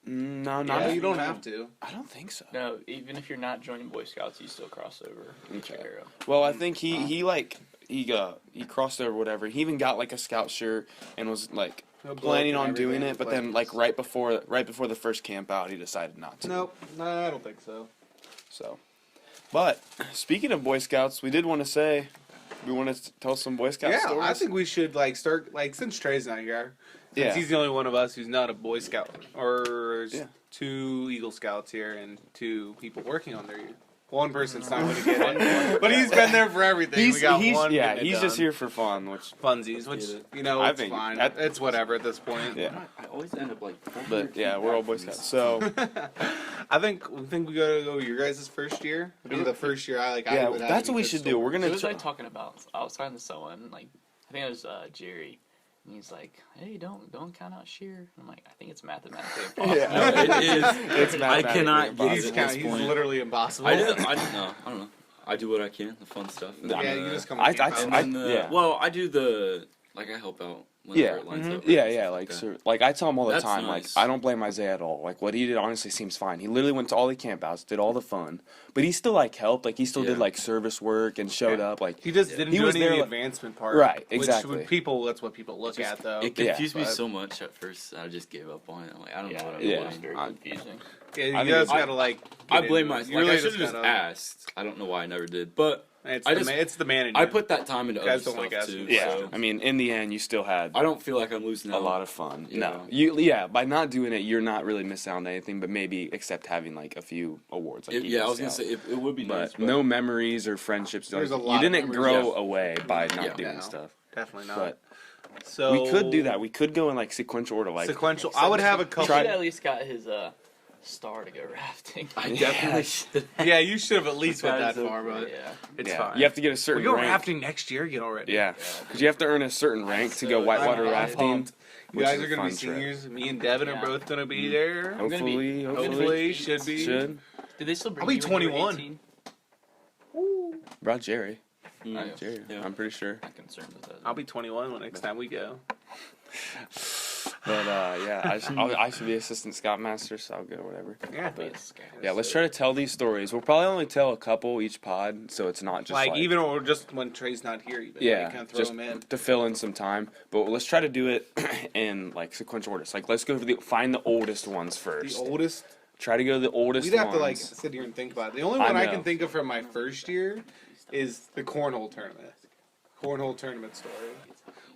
No, not No, if you don't know. have to. I don't think so. No, even if you're not joining Boy Scouts, you still cross over. Get your Okay. arrow. Well, I think he crossed over whatever. He even got like a scout shirt and was like planning on doing it, but then like right before the first camp out, he decided not to. Nope, no, I don't think so. So, but speaking of Boy Scouts, we did want to say we want to tell some Boy Scout Yeah, stories. I think we should like start like since Trey's not here. Since Yeah. he's the only one of us who's not a Boy Scout, or there's Yeah. 2 Eagle Scouts here and 2 people working on their. One person's not going to get it, but he's been there for everything. We got one. yeah, getting it he's just done. here for fun, which funsies, which I it's think fine. that- It's whatever at this point. yeah. I always end up like. But yeah, we're all Boy Scouts. So I think we gotta go your guys' first year. It'll be the first year I yeah, would have that's any what we should do. pistol. We're Who gonna. was I talking about? I was talking to someone, like, I think it was Jerry. And he's like, "Hey, don't count out shear." And I'm like, "I think it's mathematically impossible." Yeah. No, it is. It's I mathematically cannot impossible. get He's, it at this he's point. literally impossible. I don't know. I do what I can, the fun stuff. And Yeah, then, you just come I- to camp I- out. and then the, yeah. well, I do the, like, I help out whenever Yeah. it lines up. Yeah, and yeah, stuff like that. so, like I tell him all the That's time, nice. like I don't blame Isaiah at all. Like what he did honestly seems fine. He literally went to all the campouts, did all the fun, but he still like helped. Like he still did Yeah. like service work and showed Yeah. up. Like He just Yeah. didn't He do was any of there, the like- advancement part. Right, Which exactly. would people, that's what people look at, though. It confused me But- so much at first. I just gave up on it. I'm like, I don't know what I'm it Yeah. was very I- confusing. Yeah, I you think guys it's- gotta, like... I get blame into it. myself. You Like, really I should have just gotta- asked. I don't know why I never did, but It's, I the, just- it's the man in I you. put that time into other Guys don't stuff like asking too. yeah, So I mean, in the end, you still had I don't feel like I'm losing a out. lot of fun. Yeah. No, you by not doing it, you're not really missing out on anything, but maybe except having like a few awards. Like Yeah, I was Eagle gonna say Scout. it would be nice, But no memories or friendships. There's like, a you lot of didn't memories, grow yeah. away by not Yeah. doing No. stuff. Definitely not. But so we could do that. We could go in like sequential order. Like sequential. I would have a He couple. should at least got his star to go rafting. I Yeah. definitely should. Yeah, you should have at least went that That is far, but Yeah. it's yeah, fine. you have to get a we certain go rank. rafting next year again already. Yeah, because you have to earn a certain rank to go So whitewater I'm rafting. pumped. You which guys is are a gonna be fun trip. seniors. Me and Devin Yeah. are both gonna be there. gonna be- Hopefully, should be. Should Did they still bring I'll be you when you were 21. 18? brought Jerry. Mm. Jerry. Yeah. I'm pretty sure. Not concerned with that. I'll be 21 when next time we go. But yeah, I should be assistant scoutmaster, so I'll go whatever. Yeah, Be a scout. Yeah, let's try to tell these stories. We'll probably only tell a couple each pod, so it's not just like even or just when Trey's not here, even yeah, kind of throw just him in. to fill in some time. But let's try to do it in like sequential order. So, like, let's go for find the oldest ones The first. oldest. Try to go to the oldest We'd have ones. to like sit here and think about it. The only I one I know. can think of from my first year is the cornhole tournament. Cornhole tournament story.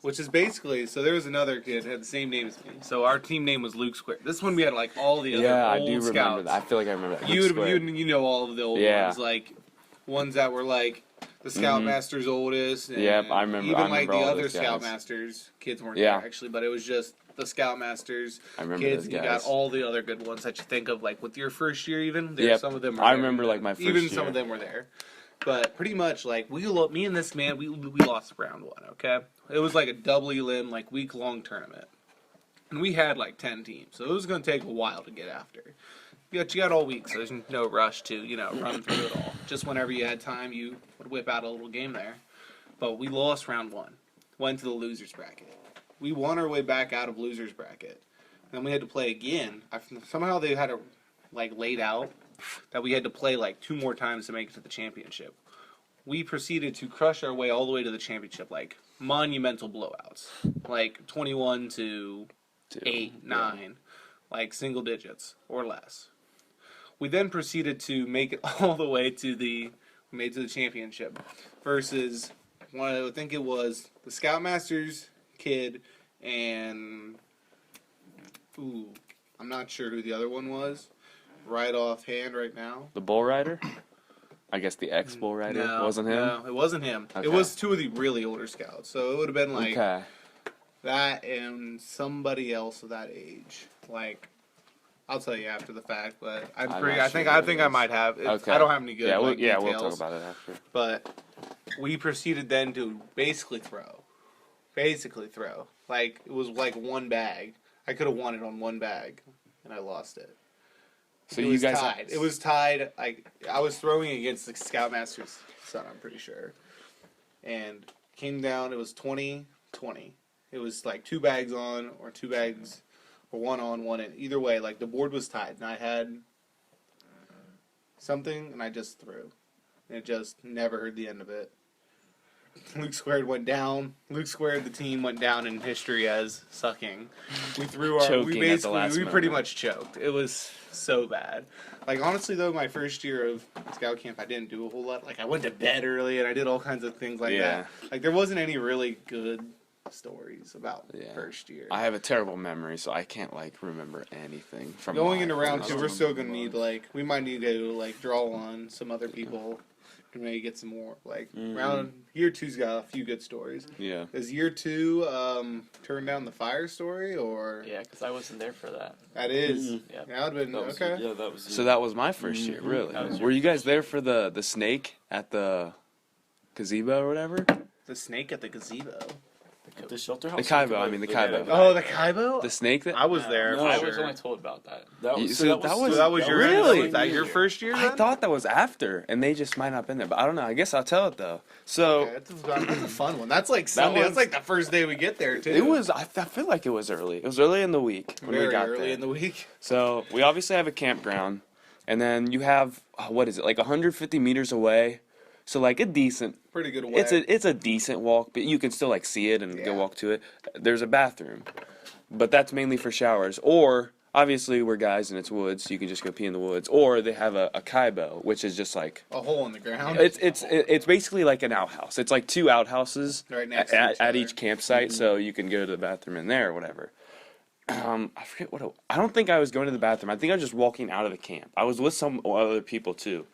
Which is basically, so there was another kid that had the same name as me. So our team name was Luke Square. This one we had like all the other yeah, I old do remember scouts. that. I feel like I remember that. You Luke Square. you know all of the old Yeah. ones, like ones that were like the Scoutmaster's oldest. And Yep, I remember- Even I like remember the all other those guys. Scoutmasters kids weren't Yeah. there actually, but it was just the Scoutmasters I remember kids. those You guys. got all the other good ones that you think of, like with your first year. Even there, Yep. some of them. I Are remember, there. like, my first even some year. of them were there. But pretty much, like me and this man, we lost round one. Okay, it was like a double elim, like week-long tournament, and we had like 10 teams, so it was going to take a while to get after. You got all week, so there's no rush to run through it all. Just whenever you had time, you would whip out a little game there. But we lost round one, went to the losers bracket. We won our way back out of losers bracket, then we had to play again. Somehow they had it like laid out that we had to play like 2 more times to make it to the championship. We proceeded to crush our way all the way to the championship, like monumental blowouts, like 21 to 8, 9, like single digits or less. We then proceeded to make it all the way to the championship versus I think it was the Scoutmasters kid and I'm not sure who the other one was. Right offhand, right now. The bull rider. I guess the ex bull rider wasn't him. No, it wasn't him. Okay. It was 2 of the really older scouts. So it would have been like Okay. that and somebody else of that age. Like, I'll tell you after the fact, but I'm not I think sure who it I is. might have. Okay. I don't have any good Yeah, like, we'll details. talk about it after. But we proceeded then to basically throw. Like, it was like one bag. I could have won it on one bag, and I lost it. So It you was guys tied. It was tied. I was throwing against the Scoutmaster's son, I'm pretty sure. And came down, it was 20-20. It was like 2 bags on or 2 bags or 1 on, 1 in. Either way, like the board was tied. And I had something and I just threw. And it just never heard the end of it. Luke Squared went down. Luke Squared, the team, went down in history as sucking. We threw our. Choking We at the last basically. We pretty moment. much choked. It was so bad. Like honestly, though, my first year of scout camp, I didn't do a whole lot. Like I went to bed early and I did all kinds of things like Yeah. that. Like there wasn't any really good stories about Yeah. first year. I have a terrible memory, so I can't like remember anything from Going my into round first 2, we're still gonna need we might need to like draw on some other people to maybe get some more. Like round year 2's got a few good stories. Yeah. Is year 2 turn down the fire story or Yeah, because I wasn't there for that. that is Yeah. that would have been That was, okay. Yeah, that was. So that was my first year, really. That was Were you guys there for the snake at the gazebo or whatever? The snake at the gazebo. The shelter The house. Kaibo, I mean the Kaibo. Oh, the Kaibo. The snake that I was there. No, for I sure. was only told about that. That You- was, so that was- So that was your Really? Was that your first year? I Then? thought that was after, and they just might not have been there. But I don't know. I guess I'll tell it though. So Okay, that's a fun one. That's like Sunday. one's- That's like the first day we get there too. it was. I feel like it was early. It was early in the week when very we got early there. in the week. So we obviously have a campground, and then you have what is it, like 150 meters away? So like a decent. Pretty good way. It's a decent walk, but you can still like see it and go Yeah. walk to it. There's a bathroom, but that's mainly for showers. Or obviously we're guys and it's woods, so you can just go pee in the woods. Or they have a kaibo, which is just like a hole in the ground. it's basically like an outhouse. It's like two outhouses Right next to at, each at other. each campsite, so you can go to the bathroom in there or whatever. I forget I don't think I was going to the bathroom. I think I was just walking out of the camp. I was with some other people too.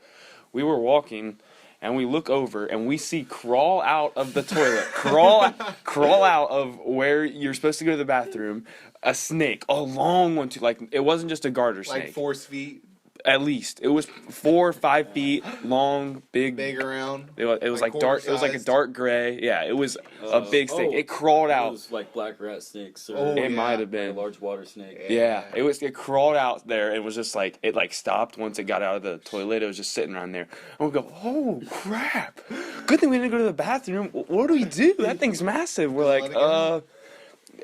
We were walking, and we look over, and we see crawl out of the toilet, crawl out of where you're supposed to go to the bathroom, a snake, a long one too. Like it wasn't just a garter like snake. 4 feet At least it was 4 or 5 feet long, big. around. It was like like dark. It was like a quarter-sized. dark gray. Yeah, it was a big snake. oh, It crawled out. Those like black rat snakes or Oh, It yeah. might have a been. large water snake. Yeah, it crawled out there. It was just like it like stopped once it got out of the toilet. It was just sitting around there. And we go, oh crap! Good thing we didn't go to the bathroom. What do we do? That thing's massive. We're Let like, it go.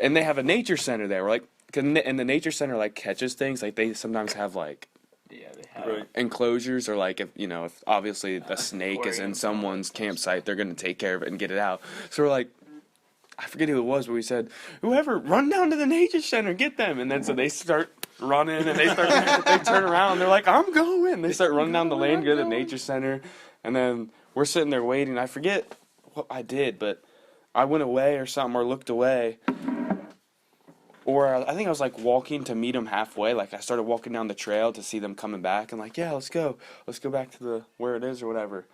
and they have a nature center there. We're like, and the nature center like catches things. Like they sometimes have like Yeah, they have. Right. enclosures or like if obviously the snake is in aquarium. someone's campsite, they're gonna take care of it and get it out. So we're like, I forget who it was, but we said, whoever, run down to the nature center, get them. And then so they start running and they turn around and they're like, I'm going. They start running down the lane, go to the nature center, and then we're sitting there waiting. I forget what I did, but I went away or something or looked away. Or I think I was like walking to meet them halfway. Like I started walking down the trail to see them coming back, and like, yeah, let's go back to the where it is or whatever.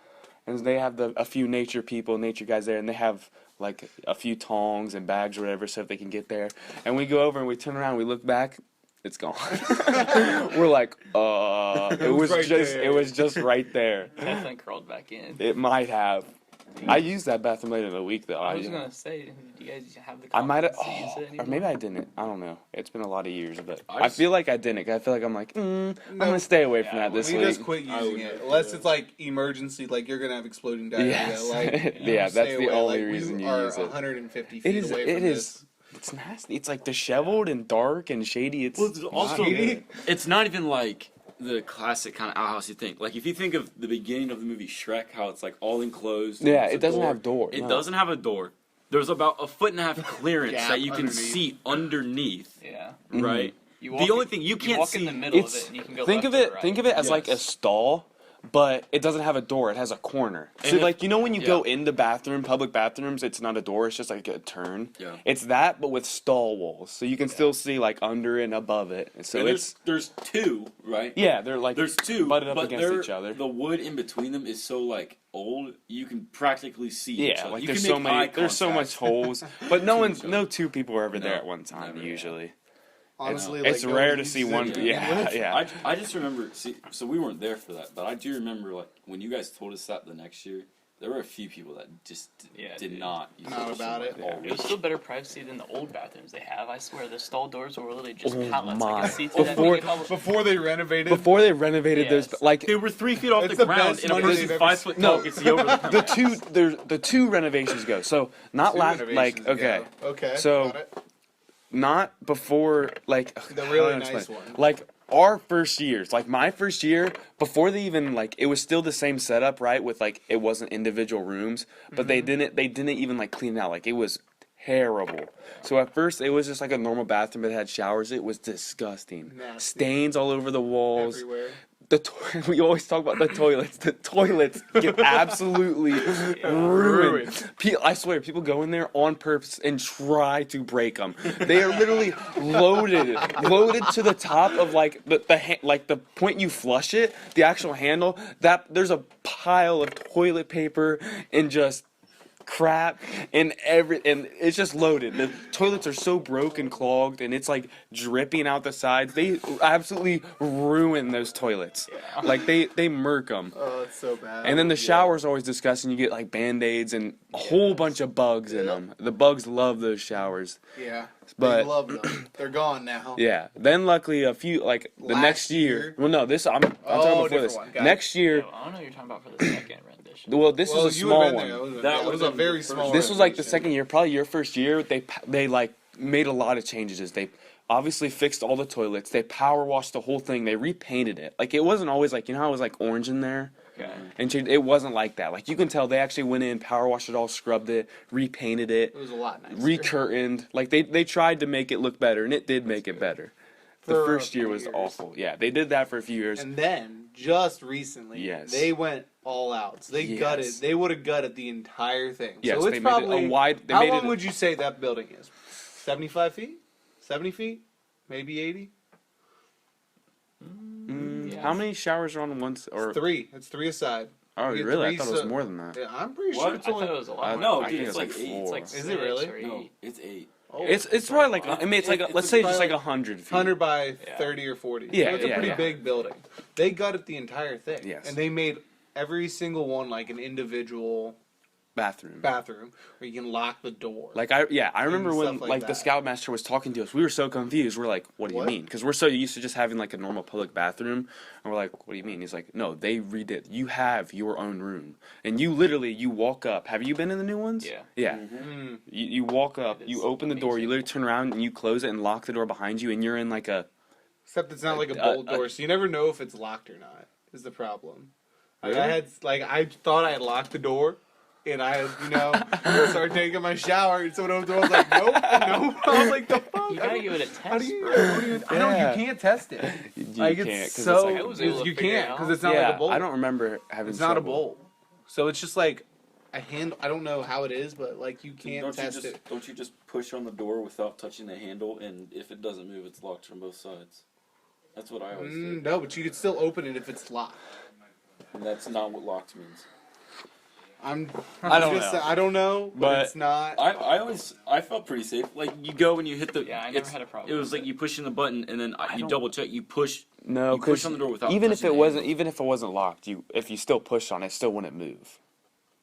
And they have a few nature guys there, and they have like a few tongs and bags or whatever, so if they can get there. And we go over and we turn around, we look back, it's gone. We're like, it was right just there. it was just right there. Definitely crawled back in. It might have. I used that bathroom later in the week though. I was gonna say, do you guys have the I might have, confidence to use it or anymore? maybe I didn't. I don't know. It's been a lot of years, but I I just- feel like I didn't. I feel like I'm like, I'm gonna stay away from Yeah, that this We week. just quit I using would it never unless do it's like emergency, like you're gonna have exploding diarrhea. Yes. Like Yeah, stay that's the away. only Like, reason we you are use it. 150 feet It is. away It from is. It's nasty. It's like disheveled and dark and shady. It's Well, it's also Shady? it's not even like the classic kind of outhouse you think. Like if you think of the beginning of the movie Shrek, how it's like all enclosed. and Yeah, there's it a doesn't door. have door, It no. doesn't have a door. There's about 1.5 foot clearance Gap that you can underneath. see underneath. Yeah. Right. You The walk only in- thing you can't walk see. in the middle of it's. it, and you can go Think left of it. or right. Think of it as like a Yes. stall, but it doesn't have a door. It has a corner. So And if- like when you yeah. go into public bathrooms, it's not a door. It's just like a turn. Yeah. It's that, but with stall walls, so you can still see like under and above it. And so And it's there's two, right? yeah, they're like There's two, butted up but against they're- each other. The wood in between them is so like old, you can practically see each Yeah, other. like You there's can so make many, eye there's so much contact. holes, but no each other. two people are ever there No, at one time never, yeah. usually. Honestly, It's like, rare to nobody's see using one. it. Yeah, yeah. I just remember. See, so we weren't there for that, but I do remember like when you guys told us that the next year, there were a few people that just Yeah, did dude. not. Use Not the about restroom it. at all. It was still better privacy than the old bathrooms they have. I swear, the stall doors were literally just Oh pallets. my. Like a see-through that Before- you could almost- Before they renovated. Before they renovated Yes. those, like They were 3 feet off It's the the ground, best and a money person they've 5 ever foot no, tall could see over the two renovations go. So not Two last, like renovations okay, ago. Okay. So- got it. not before like The how really do I nice explain? one. Like our first years, like my first year, before they even like it was still the same setup, right? With like it wasn't individual rooms, but they didn't even like clean it out. Like it was terrible. So at first it was just like a normal bathroom that had showers. It was disgusting. Nasty. Stains all over the walls. Everywhere. We always talk about the toilets. The toilets get absolutely ruined. I swear, people go in there on purpose and try to break them. They are literally loaded to the top of like like the point you flush it, the actual handle. That there's a pile of toilet paper and just crap and it's just loaded. The toilets are so broke and clogged, and it's like dripping out the sides. They absolutely ruin those toilets. Like they murk them. Oh, it's so bad. And then the shower's always disgusting. You get like Band-Aids and a whole bunch of bugs in them. The bugs love those showers. Yeah, But- they love them. They're gone now. Yeah. Then luckily a few like the Last next year. year? Well, no, this I'm talking Oh, before different this. one. Got it. Next year. Yeah, I don't know what you're talking about for the second rendition. Well, this Well, is a you small would've been one. there. That It was would've a been very the small. This was like the renovation. second year, probably your first year. They like made a lot of changes. They obviously fixed all the toilets. They power washed the whole thing. They repainted it. Like it wasn't always like, you know how it was like orange in there. Okay. And it wasn't like that. Like you can tell they actually went in, power washed it all, scrubbed it, repainted it, It was a lot nicer. recurtained. Like they tried to make it look better, and it did make it better. The For first a year few was years. awful. Yeah, they did that for a few years. And then, just recently, Yes. they went all out. So they Yes. gutted. They would have gutted the entire thing. Yes, so they it's made it a probably wide- they how made long it- would you say that building is? 75 feet? 70 feet? Maybe 80? Yeah. How many showers are on one? Or Three. It's three aside. oh, you get really? I three, thought it was so- more than that. Yeah, I'm pretty What? sure it's I thought only. it was a lot. No, more. dude, think it's it's like like eight. It's like four. Is it really? Or No, eight. it's 8. Oh, It's probably like I mean it's like It's let's say just probably like 100 feet. 100 by Yeah. 30 or 40. Yeah, So it's a yeah, pretty yeah. big building. They gutted the entire thing. Yes. And they made every single one like an individual bathroom. bathroom where you can lock the door. Like I remember and when stuff like like the that. scoutmaster was talking to us. We were so confused. We're like, "What do you What? mean?" Because we're so used to just having like a normal public bathroom, and we're like, "What do you mean?" He's like, "No, they redid. You have your own room, and you literally you walk up. Have you been in the new ones? Yeah. Yeah. Mm. You walk up, It you is open the door, you amazing. literally turn around and you close it and lock the door behind you, and you're in like a Except it's not like a bolt door, so you never know if it's locked or not. Is the problem? Like Really? I thought I had locked the door, and I started taking my shower, and someone opened the door. I was like, nope, nope. I was like, the fuck? You gotta give it a test, How do you? bro. I know Yeah. you can't test it. you Like can't it's 'cause so it's I like was able to you figure it can't out. because it's not yeah. like a bolt. I don't remember having. It's not a trouble. bolt. So it's just like a handle. I don't know how it is, but like you can't Don't you test just it. don't you just push on the door without touching the handle, and if it doesn't move, it's locked from both sides. That's what I always do, No, but you could still open it if it's locked. and that's not what locked means. I don't just know. I don't know, but But it's not. I felt pretty safe. Like you go and you hit the. Yeah, I never it's- had a problem It was with like you push in the button and then you don't- double check. You push. No, You push because on the door without even if touching it the wasn't handle. even if it wasn't locked, if you still pushed on it, it still wouldn't move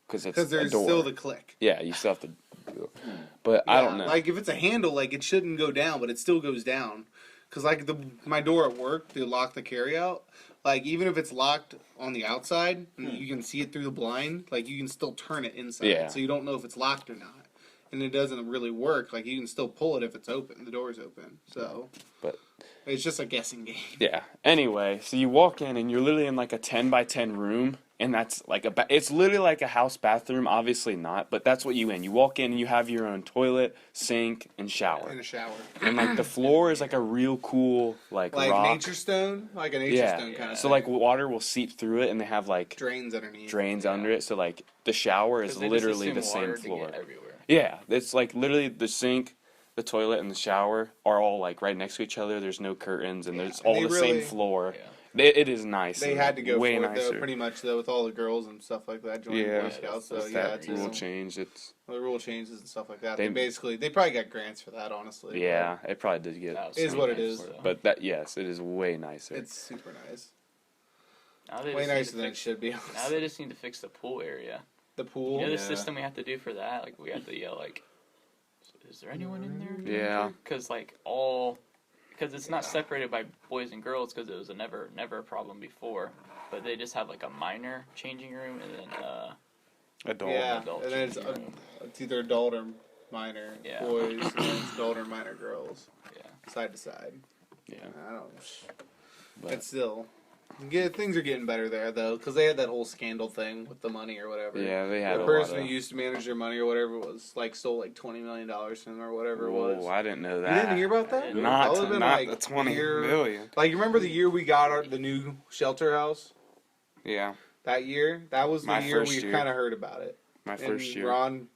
because it's Because a there's door. still the click. Yeah, you still have to. But I don't know. Like if it's a handle, like it shouldn't go down, but it still goes down. Cause like my door at work to lock the carryout, like even if it's locked on the outside, and you can see it through the blind. Like you can still turn it inside, Yeah. so you don't know if it's locked or not. And it doesn't really work. Like you can still pull it if it's open. The door's open, so. But- it's just a guessing game. Yeah. Anyway, so you walk in and you're literally in like a 10 by 10 room, and that's like it's literally like a house bathroom. Obviously not, but that's what you in. You walk in and you have your own toilet, sink, and shower. In a shower, And like the floor is like a real cool like rock. nature stone, like a nature Yeah. stone kind of. So like water will seep through it, and they have like drains underneath. drains under it. So like the shower is 'Cause they just literally assume the same water to floor. get everywhere. Yeah, it's like literally the sink, the toilet, and the shower are all like right next to each other. There's no curtains, and there's all they the really- same floor. Yeah. It is nice. They and had to go way for it nicer. though, pretty much though, with all the girls and stuff like that joining Yeah, Boy Scouts. So It's yeah, that it's rule just, change. It's the rule changes and stuff like that. They- They probably got grants for that, honestly. yeah, it probably did get. That was Is so what it nice, is. though. But that yes, it is way nicer. It's super nice. Now they Way just need nicer to than it fix- should be. Now they just need to fix the pool area. The pool. You know the Yeah. system we have to do for that? Like we have to yell like, "Is there anyone in there?" Yeah. Because because it's not separated by boys and girls because it was never a problem before. But they just have like a minor changing room and then Adult. Yeah, adult and then changing room. it's either adult or minor Yeah. boys, and then it's adult or minor girls, Yeah. side to side. Yeah. I don't. But- But still, things are getting better there though, because they had that whole scandal thing with the money or whatever. Yeah, they had The a person lot who of. used to manage their money or whatever was like stole like $20 million from them or whatever it Whoa, was. I didn't know You that. didn't hear about that? didn't. Not That would've been, not like, the 20 year- million. Like you remember the year we got the new shelter house? Yeah, That year, that was the My year first we year. kind of heard about it. my And first year. Ron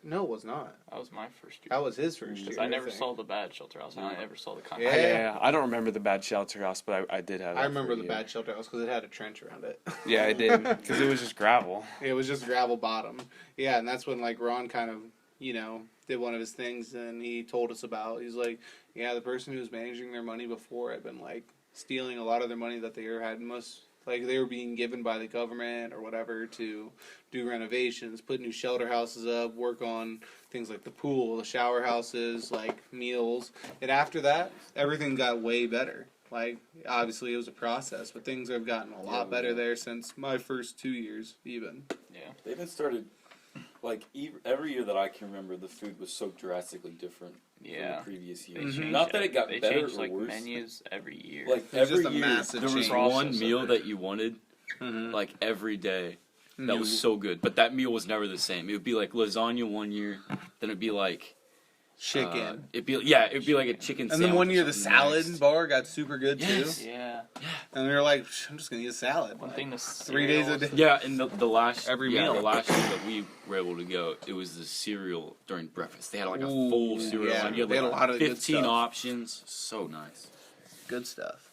No, it was not. That was my first year. That was his first year. Because I never think. saw the bad shelter house, and I never saw the Yeah. Yeah, I don't remember the bad shelter house, but I did have. I that remember for a the year. bad shelter house because it had a trench around it. Yeah, I did because it was just gravel. It was just gravel bottom. Yeah, and that's when like Ron kind of, did one of his things, and he told us about. He's like, yeah, the person who was managing their money before had been like stealing a lot of their money that they had like they were being given by the government or whatever to do renovations, put new shelter houses up, work on things like the pool, the shower houses, like meals. And after that, everything got way better. Like, obviously it was a process, but things have gotten a lot better there since my first 2 years, even. Yeah. They even started, like, every year that I can remember, the food was so drastically different from the previous year. They changed Not that it got they better changed, or like, worse. menus every year. Like, It was every just a year, massive there was change. one Process meal of that you wanted, like, every day. That was so good. But that meal was never the same. It would be like lasagna one year, then it'd be like Chicken. it'd be like a chicken And sandwich. then one year or the something salad next. bar got super good Yes. too. Yeah. And we were like, I'm just going to eat a salad. One Like, thing, the 3 days a cereals- day. Yeah, and the last Every the meal. last year that we were able to go, it was the cereal during breakfast. They had like a Ooh, full cereal yeah. line. You had They like had a lot of good 15 stuff. options. So nice. Good stuff.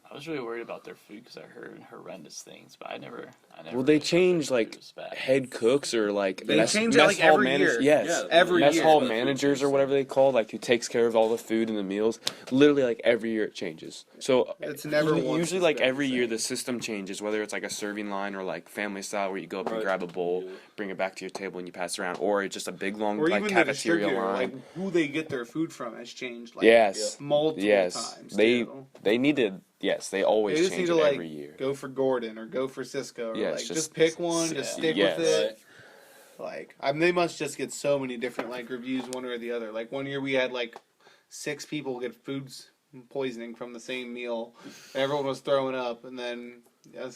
I was really worried about their food because I heard horrendous things, but I never Well, they really thought their change food like was bad. head cooks or like They change it, mess like, hall every year. Yes, Yeah, Every mess year. hall That's what the food managers or tastes whatever they call, like who takes care of all the food and the meals. Literally, like every year it changes. So It's never once usually as like bad as every the year same. the system changes, whether it's like a serving line or like family style where you go up and Right. grab a bowl, Yeah. bring it back to your table and you pass it around, or it's just a big long Or like even the cafeteria distributor, line. like who they get their food from has changed. Like, Yes. multiple Yes, times. they too. needed. Yes, they always They just change need it to, like, every year. go for Gordon or go for Cisco or Yeah, like it's just just- pick one, just stick yes. with it. Right. Like, they must just get so many different like reviews, one or the other. Like one year we had like 6 people get food poisoning from the same meal. Everyone was throwing up, and then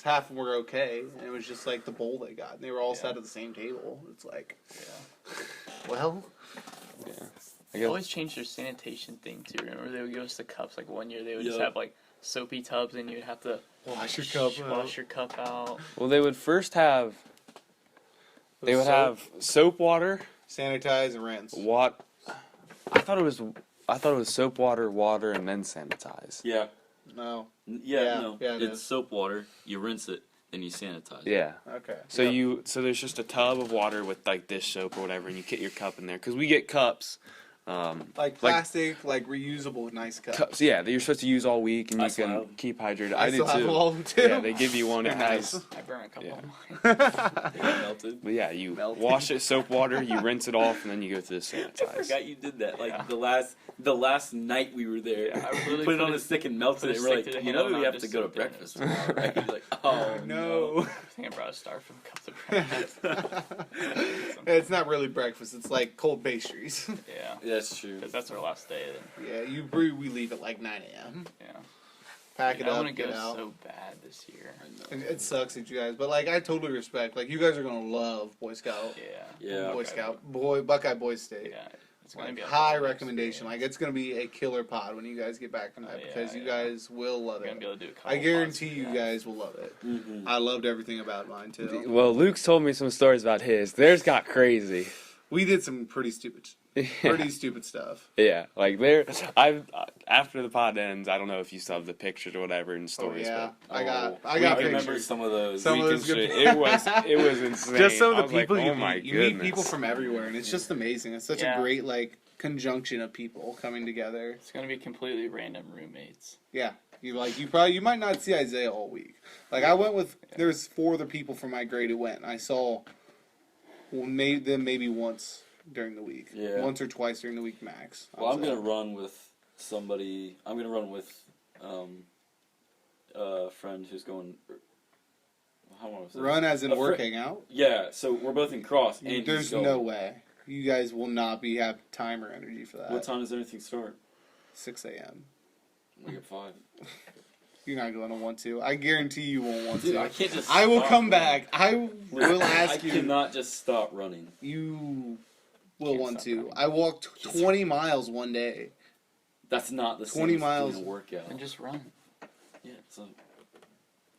half of them were okay, and it was just like the bowl they got, and they were all sat at the same table. It's like, well, Yeah. I They guess always change their sanitation thing too. Remember they would give us the cups like one year they would just Yeah. have like soapy tubs and you'd have to wash your cup out. wash your cup out. Well, they would first have. They would have soap water. sanitize and rinse. What? I thought it was soap water, water, and then sanitize. Yeah. No, Yeah, no. yeah, it it's is. soap water. You rinse it, then you sanitize. Yeah. okay. So there's just a tub of water with like dish soap or whatever, and you get your cup in there because we get cups. Like plastic, like reusable, nice cups. Cups, yeah, that you're supposed to use all week, and I you still can have keep hydrated. I I do still have too. all of them, too. Yeah, they give you one. It They're has. nice. I burn a couple Yeah. of mine. It melted. But yeah, you Melted. wash it soap water, you rinse it off, and then you go to the I sanitize. forgot you did that. Like Yeah. the last night we were there, Yeah, I really put it on put a it- stick and melted put it. a We're stick like, to the you handle know, and we not have to just go to soak it in. breakfast tomorrow, right? He's like, oh No. I think I brought a styrofoam cup to breakfast. It's not really breakfast. It's like cold pastries. Yeah. That's true. Because that's our last day then. Yeah, we leave at like 9 a.m. Yeah. Pack it I up, want to get go out. so bad this year. It sucks at you guys, but like I totally respect. Like you guys are gonna love Boy Scout. Yeah. Yeah. Boy Scout, Buckeye Boys State. Yeah. It's gonna Like, be a high fun recommendation. Like experience. it's gonna be a killer pod when you guys get back from that Yeah, because you yeah. guys will love We're gonna it. be able to do a couple I guarantee pods. you Yeah. guys will love it. Mm-hmm. I loved everything about mine too. Well, Luke's told me some stories about his. Theirs got crazy. We did some pretty stupid stuff. Yeah, like after the pod ends, I don't know if you still have the pictures or whatever and stories. yeah, but I got I remember pictures. some of those. Some of we those can good- it was insane. Just some I of the was people like, you oh my meet. You meet goodness. people from everywhere, and it's just amazing. It's such Yeah. a great like conjunction of people coming together. It's gonna be completely random roommates. Yeah, you might not see Isaiah all week. Like I went with there was 4 other people from my grade who went. And I saw them maybe once during the week. Yeah. Once or twice during the week max. Well, I'm gonna run with somebody. I'm gonna run with a friend who's going. How long was this? run as in A working out. Yeah, so we're both in cross. And he's There's going. no way you guys will not have time or energy for that. What time does everything start? 6 a.m. Like at 5. You're not going to want to. I guarantee you won't want Dude, to. I can't just. I will stop come running. back. I will ask I you. cannot just stop running. You will Can't want stop to. running. I walked 20 miles one day. That's not the 20 same miles. as doing a workout. And just run. Yeah, so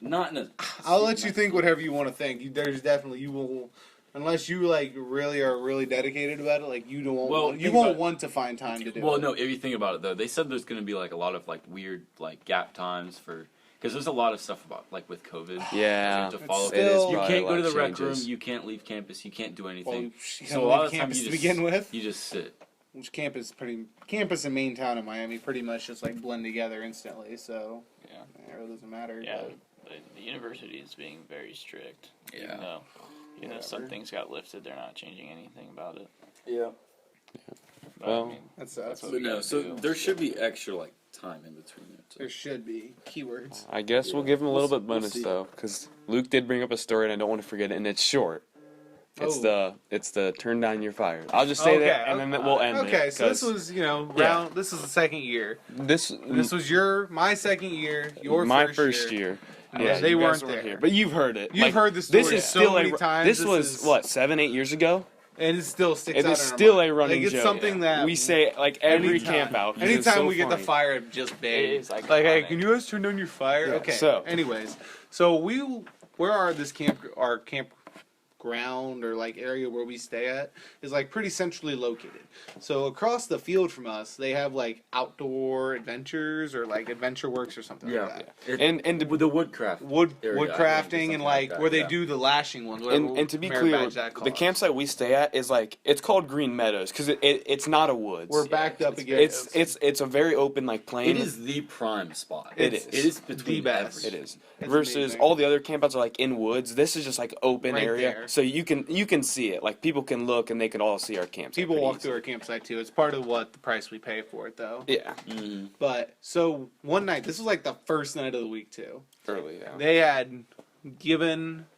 not in a. I'll let you think whatever you want to think. There's definitely you will Unless you like really are really dedicated about it, like you don't Well, you think won't about- want to find time to do Well, it. no. If you think about it, though, they said there's going to be like a lot of like weird like gap times for because there's a lot of stuff about like with COVID. Yeah, You have to follow. It's still- You probably can't a go to lot the of rec room. changes. You can't leave campus. You can't do Well, anything. you So a lot of campus times to you begin just with. you just sit. Which campus and main town in Miami pretty much just like blend together instantly. So Yeah. it really doesn't matter. Yeah, but- the university is being very strict. Yeah. Even though some Whatever. things got lifted, they're not changing anything about it. Yeah. But, Well, I mean, That's what But we no, gotta so do. there should be extra like time in between there there too. should be keywords. I guess we'll Yeah. give him a little We'll bit we'll bonus see. though, because Luke did bring up a story and I don't want to forget it, and it's short. It's the turn down your fire. I'll just say that, and then we'll end it. Okay, so this 'cause was round. Yeah. This is the second year. this This was my second year. Your my first year. Yeah, they you guys weren't there. here, but you've heard it. You've heard the story This is so still many times. This This was is- what 7-8 years ago. And it still sticks It out. is in our still mind. a running like, it's joke. something that We say like every anytime- camp out. 'cause it's Anytime so we get the funny. fire just big. It is Like, iconic. hey, can you guys turn down your fire? Yeah, Okay. so- anyways, so where are this our campground or like area where we stay at is like pretty centrally located. So across the field from us, they have like outdoor adventures or like adventure works or something like that. And with the woodcraft. Wood area, I think, or crafting something and like that, where they yeah. do the lashing ones. whatever and to be merit clear, badge that the calls. campsite we stay at is like it's called Green Meadows because it's not a woods. We're Yeah, backed up it's against. It's a very open like plain. It is the prime spot. It It's is. It is between the best. everything. It is. It's Versus amazing. all the other campouts are like in woods. This is just like open Right area, there. so you can see it. Like people can look and they can all see our campsite. People pretty walk easy. through our campsite too. It's part of what the price we pay for it though. Yeah, Mhm. But so one night, this was like the first night of the week too. early. Yeah. They had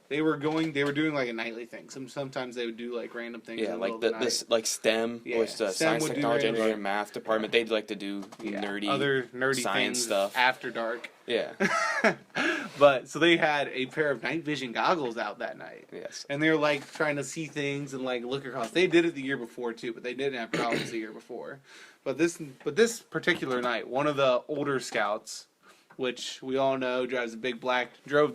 they were doing like a nightly thing. Sometimes they would do like random things. Yeah, in the like middle of the this, night. like STEM, Yeah, which the STEM science, would do technology, random- engineering, math department. They'd like to do Yeah, nerdy, other nerdy science things stuff. after dark. Yeah. But so they had a pair of night vision goggles out that night. Yes. And they're like trying to see things and like look across. They did it the year before too, but they didn't have problems the year before. But this particular night, one of the older scouts, which we all know drove the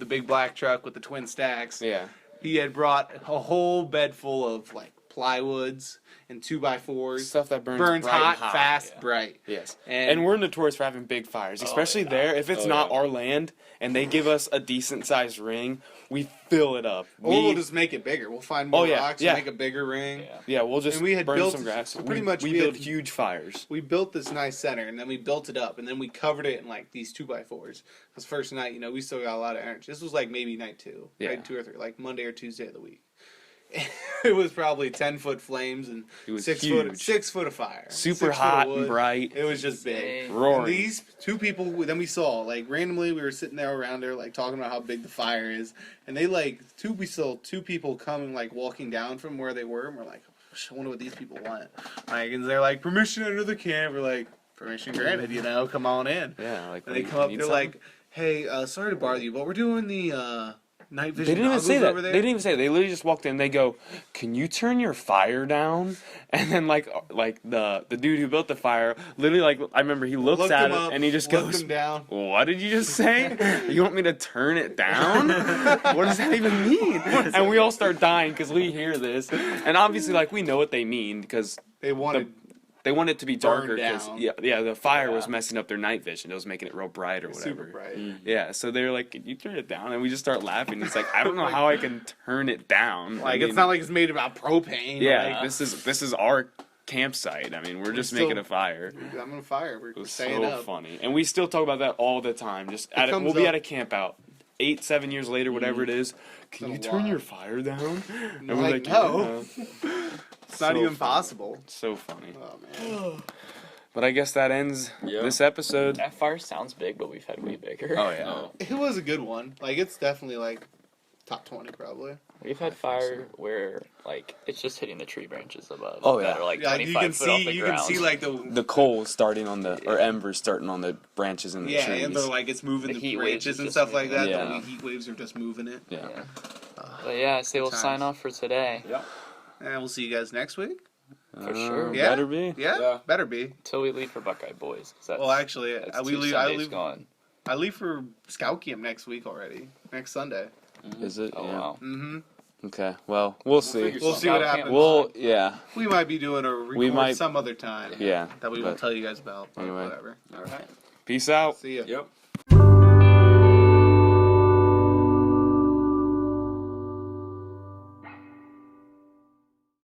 big black truck with the twin stacks. Yeah. He had brought a whole bed full of like plywoods and 2x4s. Stuff that burns bright hot, and hot. fast, yeah. bright. Yes. And- And we're notorious for having big fires, especially yeah. there. If it's Oh, not yeah. our land and they give us a decent sized ring, we fill it up. Or we'll just make it bigger. We'll find more yeah, rocks yeah. and make a bigger ring. Yeah. we'll just And we had burn built- some grass. pretty much we we build had- huge fires. We built this nice center, and then we built it up, and then we covered it in like these 2x4s. This first night, we still got a lot of energy. This was like maybe night two, Yeah. night 2 or 3, like Monday or Tuesday of the week. It was probably 10-foot flames and It was 6 huge. foot 6 foot of fire, Super 6 foot of hot and wood. bright. It was just big. Insane. Roaring. And these two people, then we saw, like, randomly, we were sitting there around there, like, talking about how big the fire is. And they, like, we saw two people coming, like, walking down from where they were. And we're like, I wonder what these people want. Like, and they're like, permission to enter the camp. We're like, permission granted, come on in. Yeah, like And they when come you up, need they're something. like, hey, sorry to bother you, but we're doing the night They vision didn't even goggles say that. over They there. didn't even say that. They literally just walked in. They go, "Can you turn your fire down?" And then like the dude who built the fire, literally like I remember he looks Looked at them it up, and he just looked goes, them down. "What did you just say? You want me to turn it down? What does that even mean?" And we all start dying because we hear this, and obviously like we know what they mean because They wanted. they want it to be darker because down. yeah the fire was Yeah. messing up their night vision. It was making it real bright or whatever. Super bright. Yeah, so they're like, "Can you turn it down?" And we just start laughing. It's like, I don't know how I can turn it down. Like, I mean, it's not like it's made about propane. yeah, like, this is our campsite. I mean, we're just still- making a fire. I'm gonna fire. We're It was staying so up. funny, and we still talk about that all the time. Just at comes we'll be up- at a camp out 8-7 years later, whatever it is. Can Been you a turn while. your fire down? And I'm we're like, no. "Yeah." It's not So even funny. possible. So funny. Oh man. But I guess that ends Yeah. this episode. That fire sounds big, but we've had way bigger. Oh yeah. Oh. It was a good one. Like, it's definitely like top 20 probably. We've had fire where like it's just hitting the tree branches above. Oh, that yeah. are like Yeah, 25 you can foot off see the you ground. can see like the The coals starting on the or embers starting on the branches in the yeah, trees. and they're like it's moving The the, heat waves branches is and just stuff like moving that. it. The Yeah. heat waves are just moving it. yeah. Yeah. But yeah, I say we'll times. sign off for today. Yeah. And we'll see you guys next week. For sure. Yeah. Better be. Yeah, Yeah. better be. Until we leave for Buckeye Boys. 'Cause that's, Well, actually, that's we two leave. Sundays gone. I leave for Scout Camp next week already. Next Sunday. Is it? Oh Yeah. wow. Mm-hmm. Okay. Well, we'll see. figure We'll see what Scout happens. We'll yeah. We might be doing a record might- some other time. Yeah, That we but won't tell you guys about. But anyway. whatever. All right. Peace out. See ya. Yep.